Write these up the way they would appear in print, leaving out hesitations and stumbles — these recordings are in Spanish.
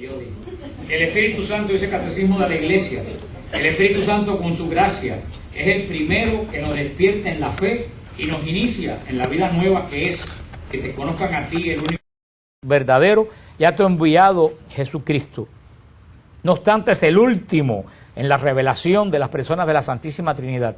yo digo. El Espíritu Santo, dice el Catecismo de la Iglesia, el Espíritu Santo con su gracia es el primero que nos despierta en la fe y nos inicia en la vida nueva que es que te conozcan a ti, el único verdadero, y a tu enviado Jesucristo. No obstante, es el último en la revelación de las personas de la Santísima Trinidad.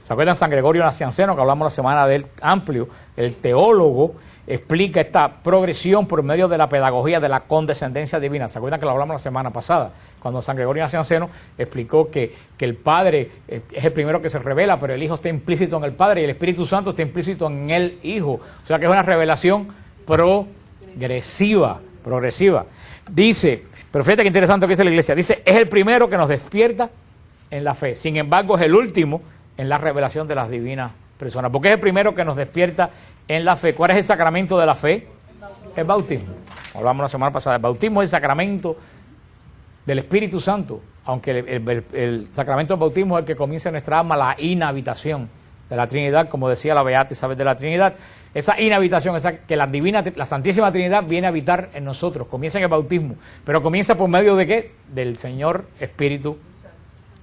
¿Se acuerdan San Gregorio Nacianceno, que hablamos la semana del amplio? El teólogo explica esta progresión por medio de la pedagogía de la condescendencia divina. ¿Se acuerdan que lo hablamos la semana pasada? Cuando San Gregorio Nacianceno explicó que el Padre es el primero que se revela, pero el Hijo está implícito en el Padre y el Espíritu Santo está implícito en el Hijo. O sea que es una revelación progresiva. Dice, pero fíjate qué interesante lo que dice la Iglesia, dice, es el primero que nos despierta en la fe. Sin embargo, es el último en la revelación de las divinas personas. Porque es el primero que nos despierta en la fe. ¿Cuál es el sacramento de la fe? El bautismo. Hablamos la semana pasada. El bautismo es el sacramento del Espíritu Santo. Aunque el sacramento del bautismo es el que comienza en nuestra alma la inhabitación de la Trinidad, como decía la Beata Isabel de la Trinidad. Esa inhabitación, que la Santísima Trinidad viene a habitar en nosotros. Comienza en el bautismo. Pero comienza por medio de ¿qué? Del Señor Espíritu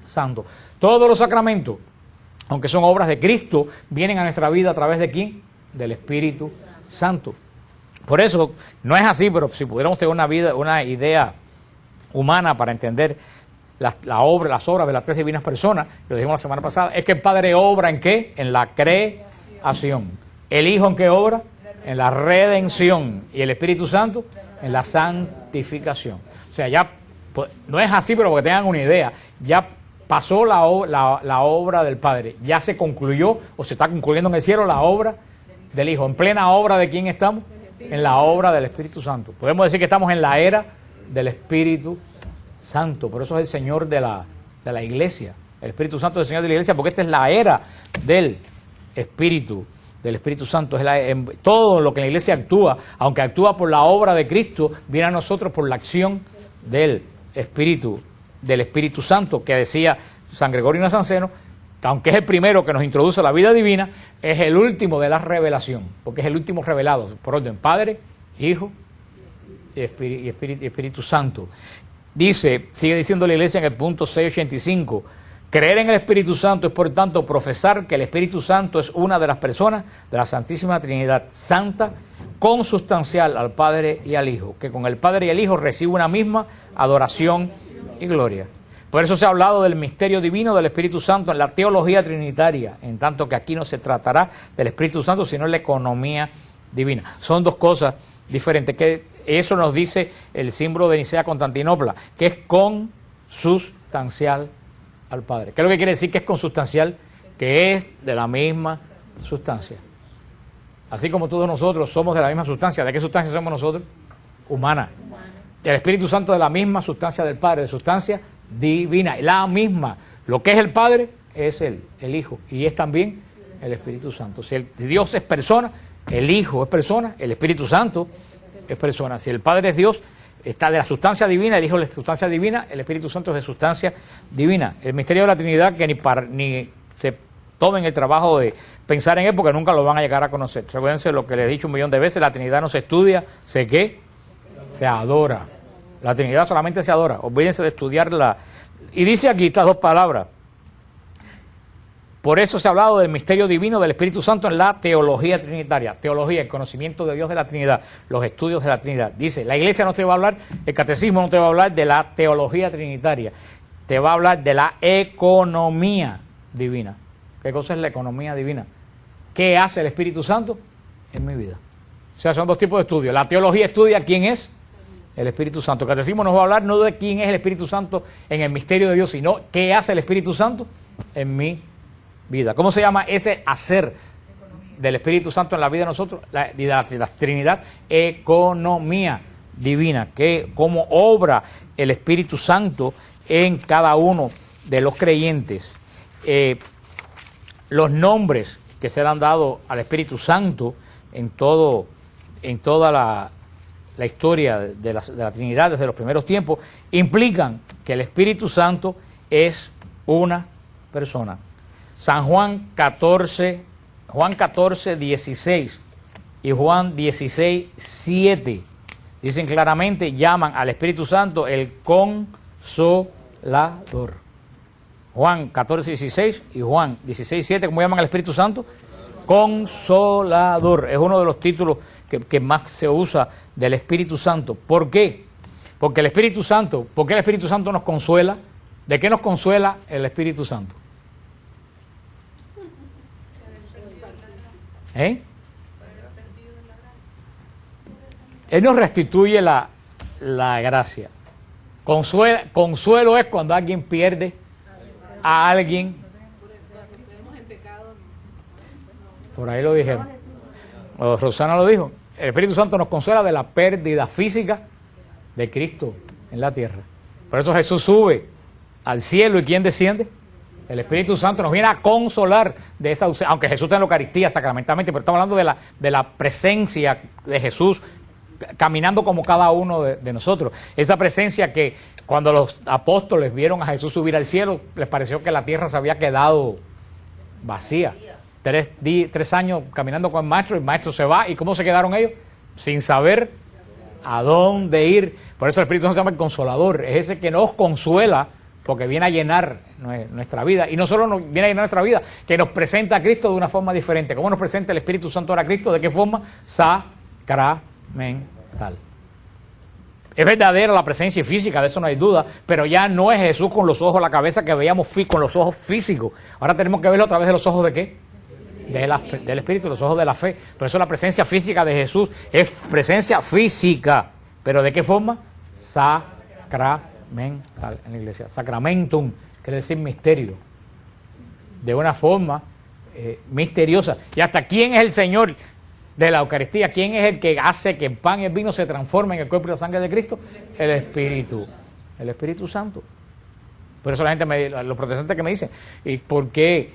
Santo. Todos los sacramentos, aunque son obras de Cristo, vienen a nuestra vida a través de ¿quién? Del Espíritu Santo. Por eso, no es así, pero si pudiéramos tener una idea humana para entender las obras de las tres divinas personas, lo dijimos la semana pasada, es que el Padre obra ¿en qué? En la creación. ¿El Hijo en qué obra? En la redención. ¿Y el Espíritu Santo? En la santificación. O sea, ya, pues, no es así, pero para que tengan una idea, ya pasó la obra del Padre, ya se concluyó o se está concluyendo en el cielo la obra del Hijo. ¿En plena obra de quién estamos? En la obra del Espíritu Santo. Podemos decir que estamos en la era del Espíritu Santo, por eso es el Señor de la Iglesia. El Espíritu Santo es el Señor de la Iglesia, porque esta es la era del Espíritu Santo. Es todo lo que la Iglesia actúa, aunque actúa por la obra de Cristo, viene a nosotros por la acción del Espíritu Santo, que decía San Gregorio Nacianceno, que aunque es el primero que nos introduce a la vida divina, es el último de la revelación, porque es el último revelado, por orden Padre, Hijo y Espíritu Santo. Sigue diciendo la Iglesia en el punto 685, creer en el Espíritu Santo es por tanto profesar que el Espíritu Santo es una de las personas de la Santísima Trinidad Santa, consustancial al Padre y al Hijo, que con el Padre y el Hijo recibe una misma adoración y gloria. Por eso se ha hablado del misterio divino del Espíritu Santo en la teología trinitaria, en tanto que aquí no se tratará del Espíritu Santo, sino en la economía divina. Son dos cosas diferentes, que eso nos dice el símbolo de Nicea-Constantinopla, que es consustancial al Padre. ¿Qué es lo que quiere decir que es consustancial? Que es de la misma sustancia. Así como todos nosotros somos de la misma sustancia. ¿De qué sustancia somos nosotros? Humana. El Espíritu Santo de la misma sustancia del Padre, de sustancia divina, la misma. Lo que es el Padre es el Hijo y es también el Espíritu Santo. Si Dios es persona, el Hijo es persona, el Espíritu Santo es persona. Si el Padre es Dios, está de la sustancia divina, el Hijo es de sustancia divina, el Espíritu Santo es de sustancia divina. El misterio de la Trinidad, que ni se tomen el trabajo de pensar en él, porque nunca lo van a llegar a conocer. Recuérdense lo que les he dicho 1.000.000 de veces, la Trinidad no se estudia, se adora. La Trinidad solamente se adora. Olvídense de estudiarla. Y dice aquí estas dos palabras. Por eso se ha hablado del misterio divino del Espíritu Santo en la teología trinitaria. Teología, el conocimiento de Dios de la Trinidad, los estudios de la Trinidad. Dice, la Iglesia no te va a hablar, el catecismo no te va a hablar de la teología trinitaria. Te va a hablar de la economía divina. ¿Qué cosa es la economía divina? ¿Qué hace el Espíritu Santo en mi vida? O sea, son dos tipos de estudios. La teología estudia quién es el Espíritu Santo. El catecismo nos va a hablar no de quién es el Espíritu Santo en el misterio de Dios, sino qué hace el Espíritu Santo en mi vida. ¿Cómo se llama ese hacer del Espíritu Santo en la vida de nosotros? La Trinidad, economía divina. Cómo obra el Espíritu Santo en cada uno de los creyentes. Los nombres que se le han dado al Espíritu Santo en toda la historia de la Trinidad desde los primeros tiempos, implican que el Espíritu Santo es una persona. San Juan 14, 16 y Juan 16, 7 dicen claramente, llaman al Espíritu Santo el Consolador. Juan 14:16 y Juan 16:7, ¿cómo llaman al Espíritu Santo? Consolador. Es uno de los títulos que más se usa del Espíritu Santo. ¿Por qué? Porque el Espíritu Santo, ¿por qué el Espíritu Santo nos consuela? ¿De qué nos consuela el Espíritu Santo? Él nos restituye la gracia. Consuelo es cuando alguien pierde a alguien. Por ahí lo dijeron. O Rosana lo dijo. El Espíritu Santo nos consuela de la pérdida física de Cristo en la tierra. Por eso Jesús sube al cielo, ¿y quién desciende? El Espíritu Santo nos viene a consolar de esa ausencia, aunque Jesús está en la Eucaristía sacramentalmente, pero estamos hablando de la presencia de Jesús caminando como cada uno de nosotros. Esa presencia que cuando los apóstoles vieron a Jesús subir al cielo, les pareció que la tierra se había quedado vacía. 3 años caminando con el maestro se va, ¿y cómo se quedaron ellos? Sin saber a dónde ir. Por eso el Espíritu Santo se llama el Consolador, es ese que nos consuela, porque viene a llenar nuestra vida. Y no solo nos viene a llenar nuestra vida, que nos presenta a Cristo de una forma diferente. ¿Cómo nos presenta el Espíritu Santo ahora a Cristo? ¿De qué forma? Sacramental. Es verdadera la presencia física, de eso no hay duda, pero ya no es Jesús con los ojos, la cabeza que veíamos con los ojos físicos. Ahora tenemos que verlo a través de los os de ¿qué? Del Espíritu, los ojos de la fe. Por eso la presencia física de Jesús es presencia física. ¿Pero de qué forma? Sacramental en la iglesia. Sacramentum quiere decir misterio. De una forma misteriosa. Y hasta quién es el Señor de la Eucaristía, quién es el que hace que el pan y el vino se transformen en el cuerpo y la sangre de Cristo. El Espíritu Santo. Por eso la gente, los protestantes que me dicen, ¿y por qué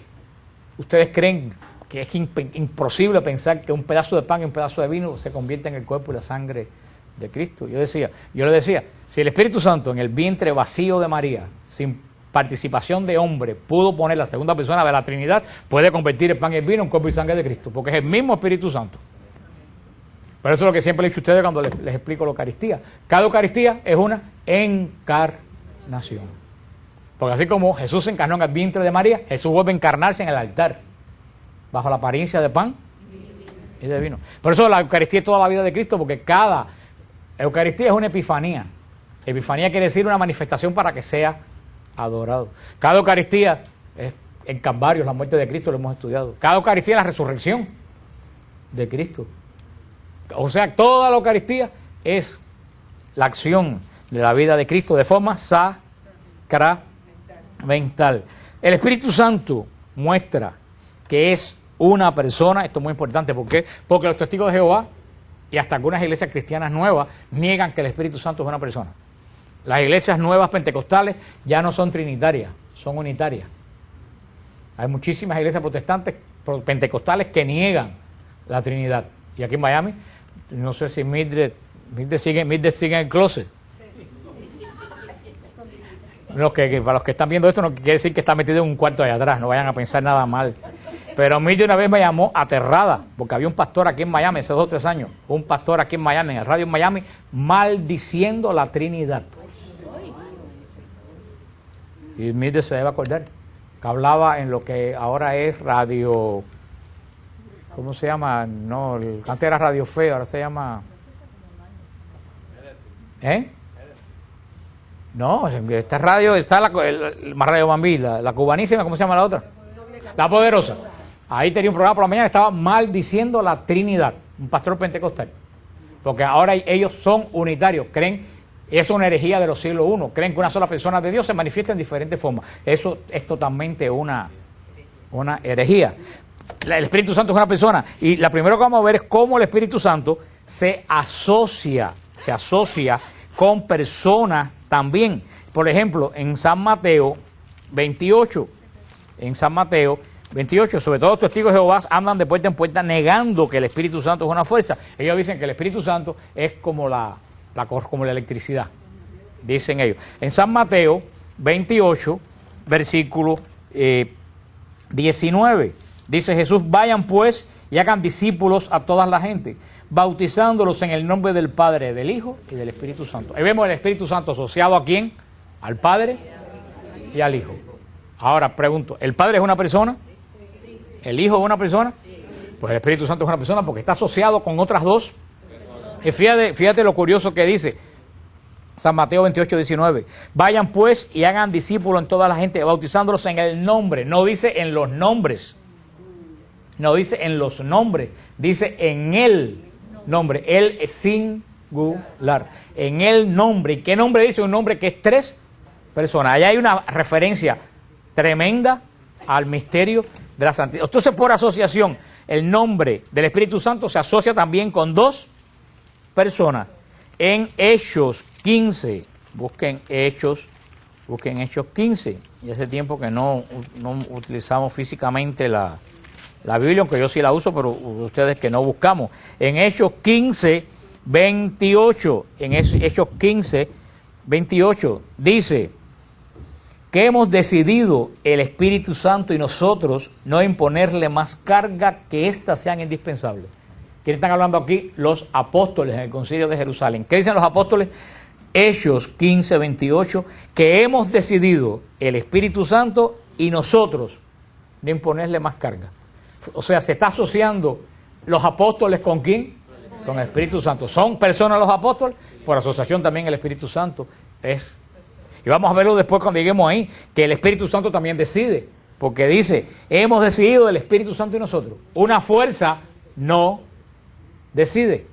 ustedes creen que es imposible pensar que un pedazo de pan y un pedazo de vino se convierten en el cuerpo y la sangre de Cristo? Yo le decía, si el Espíritu Santo en el vientre vacío de María, sin participación de hombre, pudo poner la segunda persona de la Trinidad, puede convertir el pan y el vino en cuerpo y sangre de Cristo, porque es el mismo Espíritu Santo. Por eso es lo que siempre les he dicho a ustedes cuando les explico la Eucaristía. Cada Eucaristía es una encarnación. Porque así como Jesús se encarnó en el vientre de María, Jesús vuelve a encarnarse en el altar, bajo la apariencia de pan y de vino. Por eso la Eucaristía es toda la vida de Cristo, porque cada Eucaristía es una epifanía. Epifanía quiere decir una manifestación para que sea adorado. Cada Eucaristía es el Calvario, la muerte de Cristo, lo hemos estudiado. Cada Eucaristía es la resurrección de Cristo. O sea, toda la Eucaristía es la acción de la vida de Cristo de forma sacramental. El Espíritu Santo muestra que es una persona. Esto es muy importante. ¿Por qué? Porque los testigos de Jehová y hasta algunas iglesias cristianas nuevas niegan que el Espíritu Santo es una persona. Las iglesias nuevas pentecostales ya no son trinitarias, son unitarias. Hay muchísimas iglesias protestantes pentecostales que niegan la Trinidad. Y aquí en Miami, no sé si Mildred sigue en el closet. Para los que están viendo esto no quiere decir que está metido en un cuarto allá atrás, no vayan a pensar nada mal. Pero Mildred una vez me llamó aterrada, porque había un pastor aquí en Miami, hace 2 o 3 años, un pastor aquí en Miami, en el radio en Miami, maldiciendo la Trinidad. Y Mildred se debe acordar, que hablaba en lo que ahora es radio, ¿cómo se llama? No, antes era Radio Fe, ahora se llama... No, esta radio, está la Radio Bambí, la cubanísima, ¿cómo se llama la otra? La Poderosa. Ahí tenía un programa por la mañana que estaba maldiciendo la Trinidad, un pastor pentecostal. Porque ahora ellos son unitarios, creen, eso es una herejía de los siglos I, creen que una sola persona de Dios se manifiesta en diferentes formas. Eso es totalmente una herejía. El Espíritu Santo es una persona, y la primera que vamos a ver es cómo el Espíritu Santo se asocia con personas también. Por ejemplo, en San Mateo 28, sobre todo los testigos de Jehová andan de puerta en puerta negando que el Espíritu Santo es una fuerza. Ellos dicen que el Espíritu Santo es como la electricidad, dicen ellos. En San Mateo 28, versículo 19, dice Jesús: vayan pues y hagan discípulos a toda la gente, bautizándolos en el nombre del Padre, del Hijo y del Espíritu Santo. Ahí vemos el Espíritu Santo asociado ¿a quién? Al Padre y al Hijo. Ahora pregunto, ¿el Padre es una persona? ¿El Hijo es una persona? Pues el Espíritu Santo es una persona porque está asociado con otras dos. Y fíjate lo curioso que dice San Mateo 28, 19. Vayan pues y hagan discípulos en toda la gente, bautizándolos en el nombre. No dice en los nombres. No dice en los nombres. Dice en el nombre. Él es singular. En el nombre. ¿Y qué nombre dice? Un nombre que es tres personas. Allá hay una referencia tremenda al misterio de la santidad. Entonces, por asociación, el nombre del Espíritu Santo se asocia también con dos personas. En Hechos 15, busquen Hechos 15. Y hace tiempo que no utilizamos físicamente la Biblia, aunque yo sí la uso, pero ustedes que no buscamos. En Hechos 15, 28, en Hechos 15, 28, dice que hemos decidido el Espíritu Santo y nosotros no imponerle más carga que éstas sean indispensables. ¿Quiénes están hablando aquí? Los apóstoles en el concilio de Jerusalén. ¿Qué dicen los apóstoles? Hechos 15, 28, que hemos decidido el Espíritu Santo y nosotros no imponerle más carga. O sea, se está asociando los apóstoles ¿con quién? Con el Espíritu Santo. ¿Son personas los apóstoles? Por asociación también el Espíritu Santo es. Y vamos a verlo después cuando lleguemos ahí, que el Espíritu Santo también decide, porque dice, hemos decidido el Espíritu Santo y nosotros. Una fuerza no decide.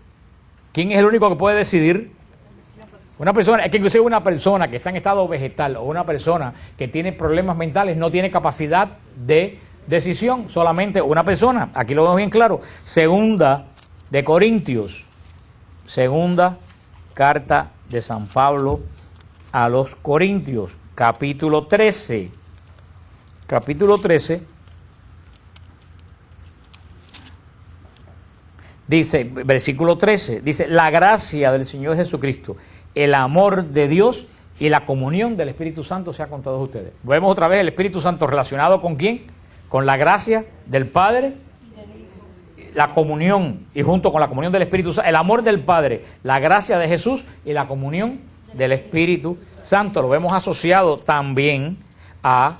¿Quién es el único que puede decidir? Una persona, es que inclusive una persona que está en estado vegetal o una persona que tiene problemas mentales no tiene capacidad de decisión, solamente una persona. Aquí lo vemos bien claro. Segunda de Corintios, segunda carta de San Pablo a los Corintios, capítulo 13. Capítulo 13. Dice, versículo 13, dice, la gracia del Señor Jesucristo, el amor de Dios y la comunión del Espíritu Santo sea con todos ustedes. Vemos otra vez el Espíritu Santo relacionado ¿con quién? Con la gracia del Padre, la comunión, y junto con la comunión del Espíritu Santo, el amor del Padre, la gracia de Jesús y la comunión del Espíritu Santo. Lo vemos asociado también a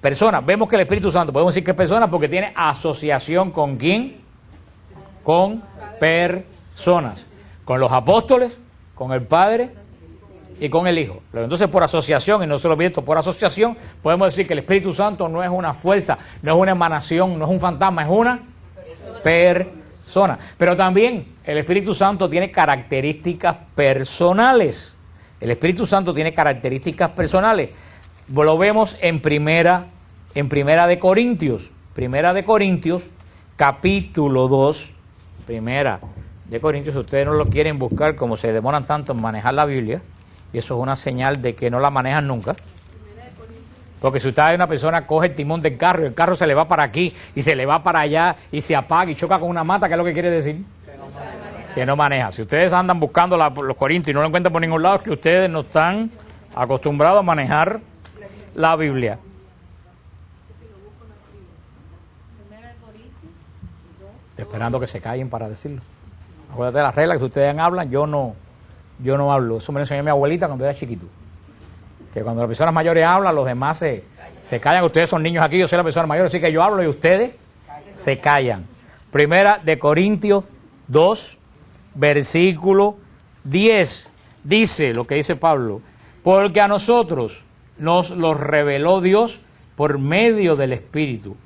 personas. Vemos que el Espíritu Santo, podemos decir que es persona porque tiene asociación ¿con quién? Con personas, con los apóstoles, con el Padre y con el Hijo. Entonces, por asociación, y no se lo olviden, por asociación, podemos decir que el Espíritu Santo no es una fuerza, no es una emanación, no es un fantasma, es una persona. Pero también el Espíritu Santo tiene características personales. El Espíritu Santo tiene características personales. Lo vemos en Primera de Corintios. Primera de Corintios, capítulo 2. Primera de Corintios, si ustedes no lo quieren buscar, como se demoran tanto en manejar la Biblia, y eso es una señal de que no la manejan nunca. Porque si usted hay una persona, coge el timón del carro, y el carro se le va para aquí, y se le va para allá, y se apaga, y choca con una mata, ¿qué es lo que quiere decir? Que no maneja. Si ustedes andan buscando los Corintios y no lo encuentran por ningún lado, es que ustedes no están acostumbrados a manejar la Biblia. Esperando que se callen para decirlo. Acuérdate de las reglas que si ustedes hablan, yo no hablo. Eso me lo enseñó mi abuelita cuando era chiquito. Que cuando las personas mayores hablan, los demás se callan. Ustedes son niños aquí, yo soy la persona mayor, así que yo hablo y ustedes se callan. Primera de Corintios 2, versículo 10. Dice lo que dice Pablo. Porque a nosotros nos lo reveló Dios por medio del Espíritu.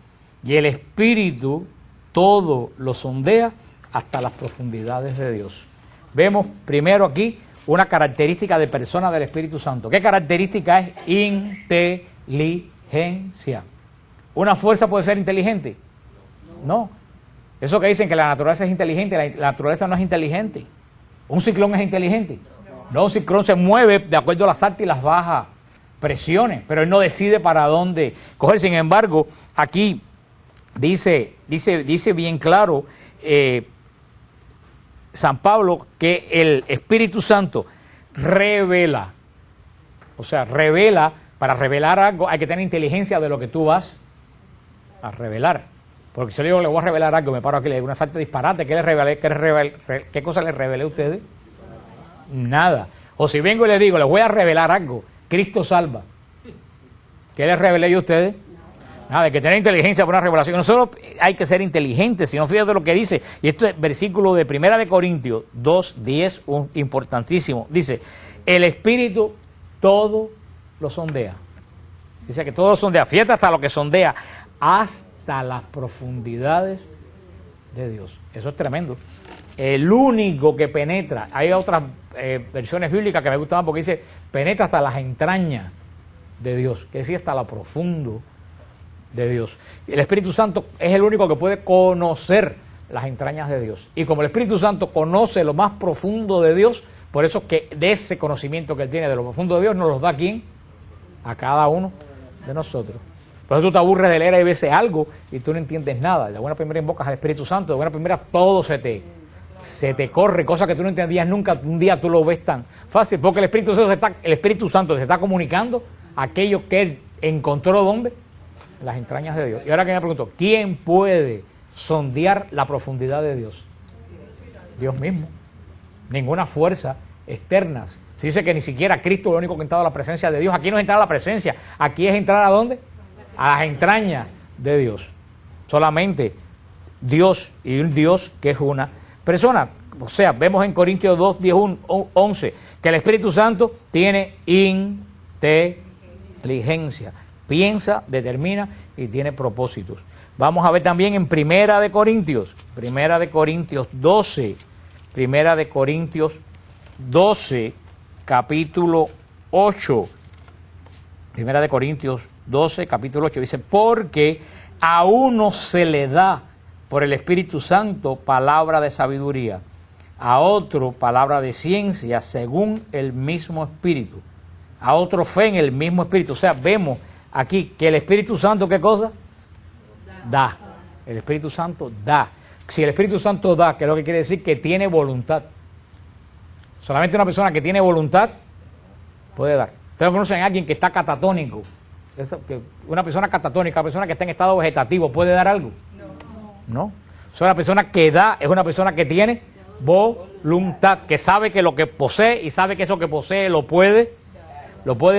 Y el Espíritu todo lo sondea hasta las profundidades de Dios. Vemos primero aquí una característica de persona del Espíritu Santo. ¿Qué característica es? Inteligencia. ¿Una fuerza puede ser inteligente? No. Eso que dicen que la naturaleza es inteligente, la naturaleza no es inteligente. ¿Un ciclón es inteligente? No, un ciclón se mueve de acuerdo a las altas y las bajas presiones, pero él no decide para dónde coger. Sin embargo, aquí dice bien claro San Pablo que el Espíritu Santo revela. O sea, revela, para revelar algo hay que tener inteligencia de lo que tú vas a revelar. Porque si yo le digo, le voy a revelar algo, me paro aquí, le digo una salta disparate, ¿qué cosa le revelé a ustedes? Nada. O si vengo y le digo, les voy a revelar algo, Cristo salva. ¿Qué les revelé yo a ustedes? Nada, hay que tener inteligencia para una revelación. No solo hay que ser inteligentes, sino fíjate lo que dice. Y esto es versículo de 1 Corintios 2:10, importantísimo. Dice, el Espíritu todo lo sondea. Dice que todo lo sondea. Fíjate hasta lo que sondea. Hasta las profundidades de Dios. Eso es tremendo. El único que penetra. Hay otras versiones bíblicas que me gustaban porque dice, penetra hasta las entrañas de Dios. Que decía hasta lo profundo de Dios. El Espíritu Santo es el único que puede conocer las entrañas de Dios. Y como el Espíritu Santo conoce lo más profundo de Dios, por eso que de ese conocimiento que él tiene de lo profundo de Dios, nos los da a ¿quién? A cada uno de nosotros. Por eso tú te aburres de leer y veces algo y tú no entiendes nada. De buena primera invocas al Espíritu Santo, de buena primera todo se te corre, cosas que tú no entendías nunca, un día tú lo ves tan fácil, porque el Espíritu Santo se está comunicando aquello que él encontró ¿dónde? Las entrañas de Dios. Y ahora que me pregunto, ¿quién puede sondear la profundidad de Dios? Dios mismo. Ninguna fuerza externa. Se dice que ni siquiera Cristo es el único que ha entrado a la presencia de Dios. Aquí no es entrar a la presencia, aquí es entrar ¿a dónde? A las entrañas de Dios. Solamente Dios, y un Dios que es una persona. O sea, vemos en Corintios 2, 10, 11, que el Espíritu Santo tiene inteligencia. Piensa, determina y tiene propósitos. Vamos a ver también en Primera de Corintios 12, capítulo 8. Primera de Corintios 12, capítulo 8, dice, porque a uno se le da por el Espíritu Santo palabra de sabiduría, a otro palabra de ciencia según el mismo Espíritu, a otro fe en el mismo Espíritu. O sea, vemos aquí que el Espíritu Santo, ¿qué cosa? Da. El Espíritu Santo da. Si el Espíritu Santo da, ¿qué es lo que quiere decir? Que tiene voluntad. Solamente una persona que tiene voluntad puede dar. Ustedes conocen a alguien que está catatónico. Una persona catatónica, una persona que está en estado vegetativo, ¿puede dar algo? No. O sea, una persona que da es una persona que tiene voluntad, que sabe que lo que posee y sabe que eso que posee lo puede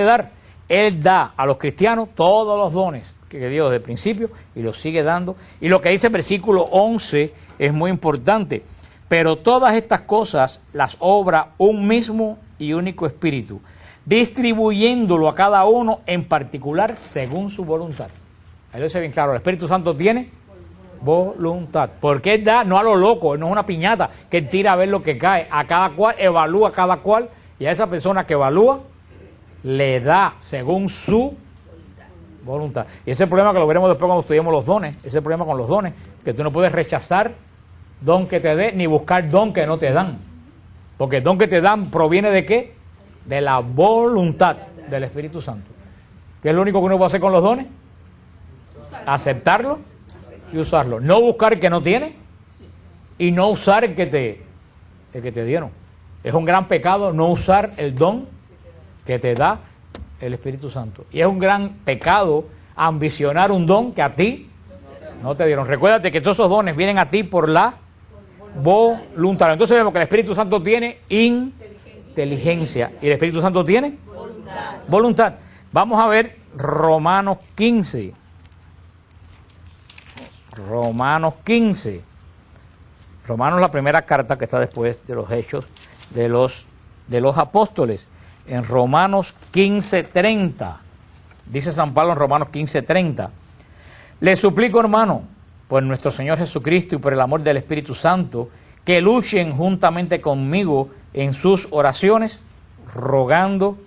dar. Él da a los cristianos todos los dones que dio desde el principio y los sigue dando. Y lo que dice el versículo 11 es muy importante. Pero todas estas cosas las obra un mismo y único Espíritu, distribuyéndolo a cada uno en particular según su voluntad. Ahí lo dice bien claro, el Espíritu Santo tiene voluntad. Porque él da no a lo loco, no es una piñata que él tira a ver lo que cae. A cada cual, evalúa a cada cual, y a esa persona que evalúa, le da según su voluntad. Y ese es el problema que lo veremos después cuando estudiemos los dones. Ese es el problema con los dones, que tú no puedes rechazar don que te dé, ni buscar don que no te dan. Porque el don que te dan proviene ¿de qué? De la voluntad del Espíritu Santo. ¿Qué es lo único que uno puede hacer con los dones? Aceptarlo y usarlo. No buscar el que no tiene y no usar el que te dieron. Es un gran pecado no usar el don que te da el Espíritu Santo. Y es un gran pecado ambicionar un don que a ti no te dieron. Recuérdate que todos esos dones vienen a ti por la voluntad. Entonces vemos que el Espíritu Santo tiene inteligencia y el Espíritu Santo tiene voluntad. Vamos a ver Romanos 15. Romanos 15. Romanos, la primera carta que está después de los Hechos de los Apóstoles. En Romanos 15:30, dice San Pablo en Romanos 15:30, les suplico, hermano, por nuestro Señor Jesucristo y por el amor del Espíritu Santo, que luchen juntamente conmigo en sus oraciones, rogando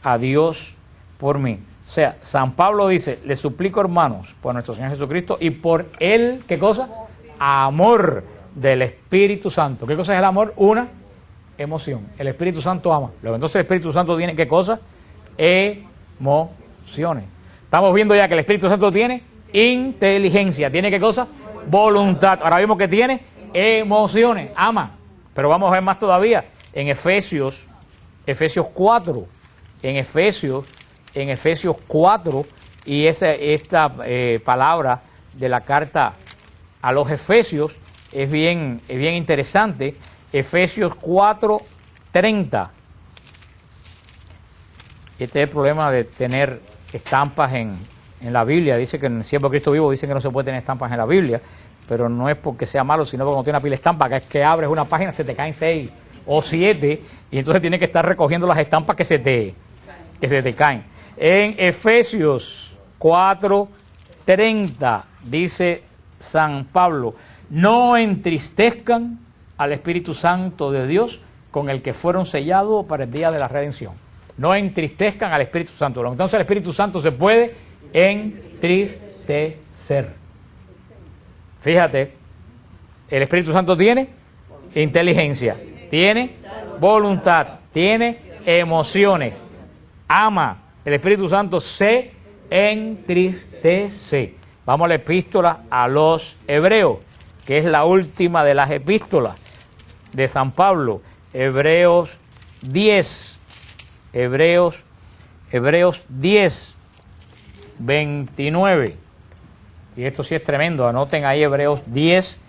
a Dios por mí. O sea, San Pablo dice, les suplico, hermanos, por nuestro Señor Jesucristo y por el, ¿qué cosa? Amor del Espíritu Santo. ¿Qué cosa es el amor? Una emoción. El Espíritu Santo ama. Luego, entonces el Espíritu Santo tiene ¿qué cosa? Emociones. Estamos viendo ya que el Espíritu Santo tiene inteligencia. ¿Tiene qué cosa? Voluntad. Ahora vimos que tiene emociones. Ama. Pero vamos a ver más todavía. En Efesios 4. En Efesios 4. Y esta palabra de la carta a los Efesios, es bien interesante. Efesios 4:30. Este es el problema de tener estampas en la Biblia. Dice que en el Siervo de Cristo Vivo dicen que no se puede tener estampas en la Biblia, pero no es porque sea malo, sino porque cuando tiene una pila de estampas, que es que abres una página, se te caen 6 o 7, y entonces tienes que estar recogiendo las estampas que se te caen. En Efesios 4:30 dice San Pablo: no entristezcan al Espíritu Santo de Dios, con el que fueron sellados para el día de la redención. No entristezcan al Espíritu Santo. Entonces el Espíritu Santo se puede entristecer. Fíjate, el Espíritu Santo tiene inteligencia, tiene voluntad, tiene emociones, ama. El Espíritu Santo se entristece. Vamos a la epístola a los Hebreos, que es la última de las epístolas de San Pablo. Hebreos 10, Hebreos 10, 29. Y esto sí es tremendo, anoten ahí Hebreos 10,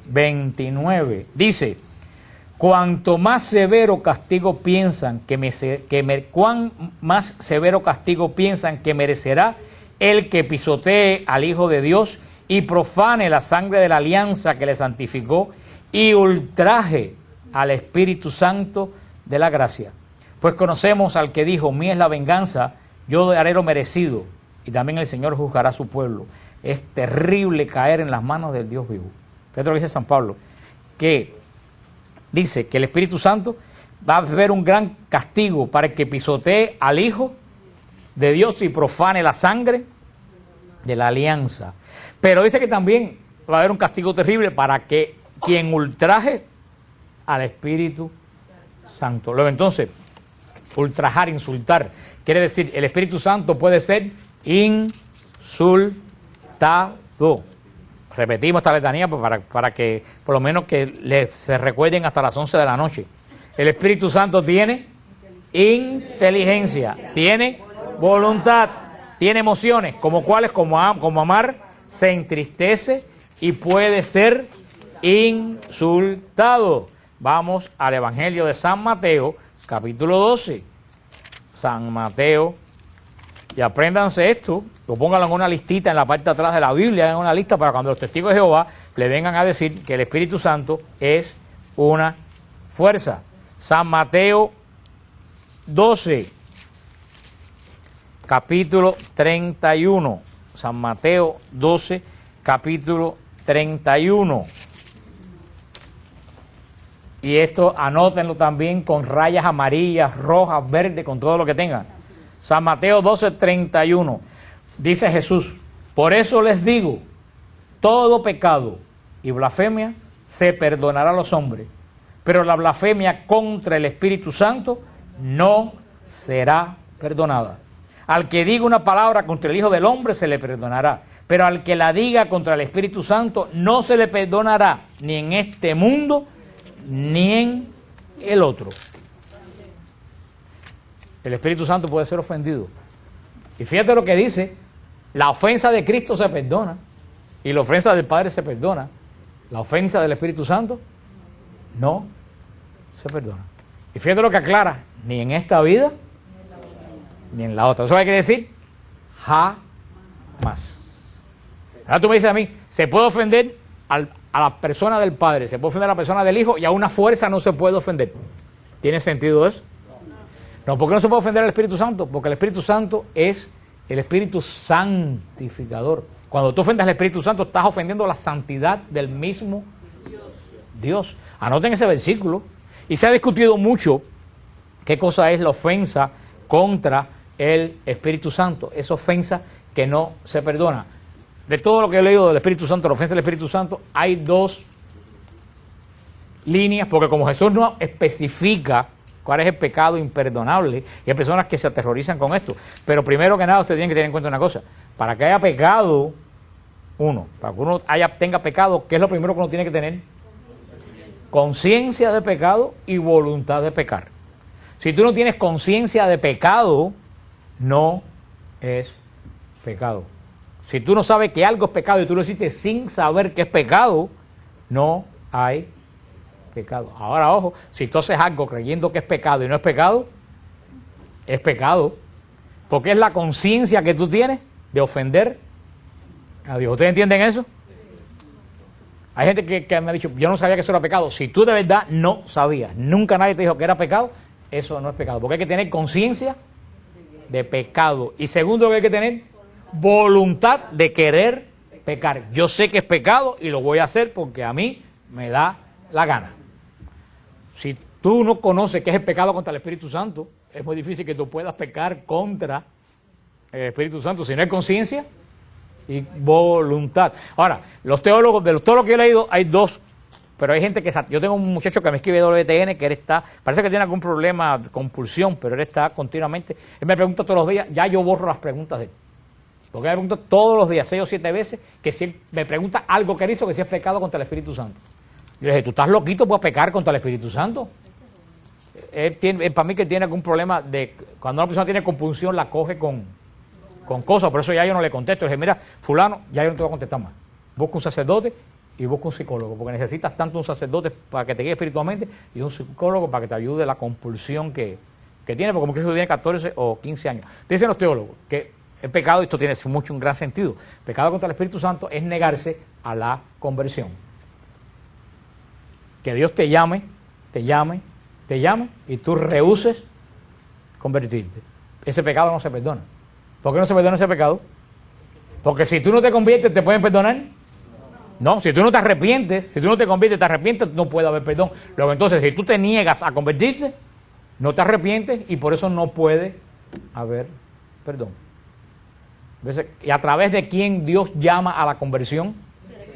29. Dice: cuanto más severo castigo piensan cuán más severo castigo piensan que merecerá el que pisotee al Hijo de Dios y profane la sangre de la alianza que le santificó y ultraje al Espíritu Santo de la gracia. Pues conocemos al que dijo: mía es la venganza, yo haré lo merecido, y también el Señor juzgará a su pueblo. Es terrible caer en las manos del Dios vivo. Fíjate lo que dice San Pablo, que dice que el Espíritu Santo va a haber un gran castigo para el que pisotee al Hijo de Dios y profane la sangre de la alianza. Pero dice que también va a haber un castigo terrible para que quien ultraje al Espíritu Santo. Luego entonces, ultrajar, insultar, quiere decir, el Espíritu Santo puede ser insultado. Repetimos esta letanía para que por lo menos que se recuerden hasta las 11 de la noche. El Espíritu Santo tiene inteligencia, tiene voluntad, tiene emociones, como cuáles, como amar, se entristece y puede ser insultado. Vamos al Evangelio de San Mateo, capítulo 12. San Mateo, y apréndanse esto, lo pónganlo en una listita en la parte de atrás de la Biblia, en una lista para cuando los testigos de Jehová le vengan a decir que el Espíritu Santo es una fuerza. San Mateo 12, capítulo 31. San Mateo 12, capítulo 31. Y esto anótenlo también con rayas amarillas, rojas, verdes, con todo lo que tengan. San Mateo 12, 31. Dice Jesús: por eso les digo, todo pecado y blasfemia se perdonará a los hombres, pero la blasfemia contra el Espíritu Santo no será perdonada. Al que diga una palabra contra el Hijo del Hombre se le perdonará, pero al que la diga contra el Espíritu Santo no se le perdonará, ni en este mundo ni en el otro. El Espíritu Santo puede ser ofendido. Y fíjate lo que dice: la ofensa de Cristo se perdona, y la ofensa del Padre se perdona. La ofensa del Espíritu Santo no se perdona. Y fíjate lo que aclara: ni en esta vida ni en la otra. ¿Eso qué quiere decir? Jamás. Ahora tú me dices a mí: se puede ofender a la persona del Padre, se puede ofender a la persona del Hijo, y a una fuerza no se puede ofender. ¿Tiene sentido eso? No. ¿Por qué no se puede ofender al Espíritu Santo? Porque el Espíritu Santo es el Espíritu santificador. Cuando tú ofendes al Espíritu Santo, estás ofendiendo la santidad del mismo Dios. Anoten ese versículo. Y se ha discutido mucho qué cosa es la ofensa contra el Espíritu Santo. Esa ofensa que no se perdona. De todo lo que he leído del Espíritu Santo, la ofensa del Espíritu Santo, hay dos líneas, porque como Jesús no especifica cuál es el pecado imperdonable, y hay personas que se aterrorizan con esto. Pero primero que nada, usted tiene que tener en cuenta una cosa: para que haya pecado, para que uno tenga pecado, ¿qué es lo primero que uno tiene que tener? Conciencia de pecado y voluntad de pecar. Si tú no tienes conciencia de pecado, no es pecado. Si tú no sabes que algo es pecado y tú lo hiciste sin saber que es pecado, no hay pecado. Ahora, ojo, si tú haces algo creyendo que es pecado y no es pecado, es pecado. Porque es la conciencia que tú tienes de ofender a Dios. ¿Ustedes entienden eso? Hay gente que me ha dicho, yo no sabía que eso era pecado. Si tú de verdad no sabías, nunca nadie te dijo que era pecado, eso no es pecado. Porque hay que tener conciencia de pecado. Y segundo, que hay que tener voluntad de querer pecar. Yo sé que es pecado y lo voy a hacer porque a mí me da la gana. Si tú no conoces qué es el pecado contra el Espíritu Santo, es muy difícil que tú puedas pecar contra el Espíritu Santo si no hay conciencia y voluntad. Ahora, los teólogos, de todo lo que yo he leído, hay dos, pero hay gente que... Yo tengo un muchacho que me escribe WTN, que él está... Parece que tiene algún problema de compulsión, pero él está continuamente... Él me pregunta todos los días, ya yo borro las preguntas de él. Porque él me pregunta todos los días, 6 o 7 veces, que si él me pregunta algo que él hizo, que si es pecado contra el Espíritu Santo. Yo le dije, ¿tú estás loquito por pecar contra el Espíritu Santo? Para mí que tiene algún problema de... Cuando una persona tiene compulsión, la coge con cosas, por eso ya yo no le contesto. Le dije, mira, fulano, ya yo no te voy a contestar más. Busca un sacerdote y busca un psicólogo, porque necesitas tanto un sacerdote para que te guíe espiritualmente y un psicólogo para que te ayude la compulsión que tiene, porque muchos tiene 14 o 15 años. Dicen los teólogos que el pecado, esto tiene un gran sentido, pecado contra el Espíritu Santo es negarse a la conversión. Que Dios te llame y tú rehuses convertirte. Ese pecado no se perdona. ¿Por qué no se perdona ese pecado? Porque si tú no te conviertes, ¿te pueden perdonar? No, si tú no te arrepientes, si tú no te conviertes, te arrepientes, no puede haber perdón. Luego entonces, si tú te niegas a convertirte, no te arrepientes y por eso no puede haber perdón. ¿Y a través de quién Dios llama a la conversión?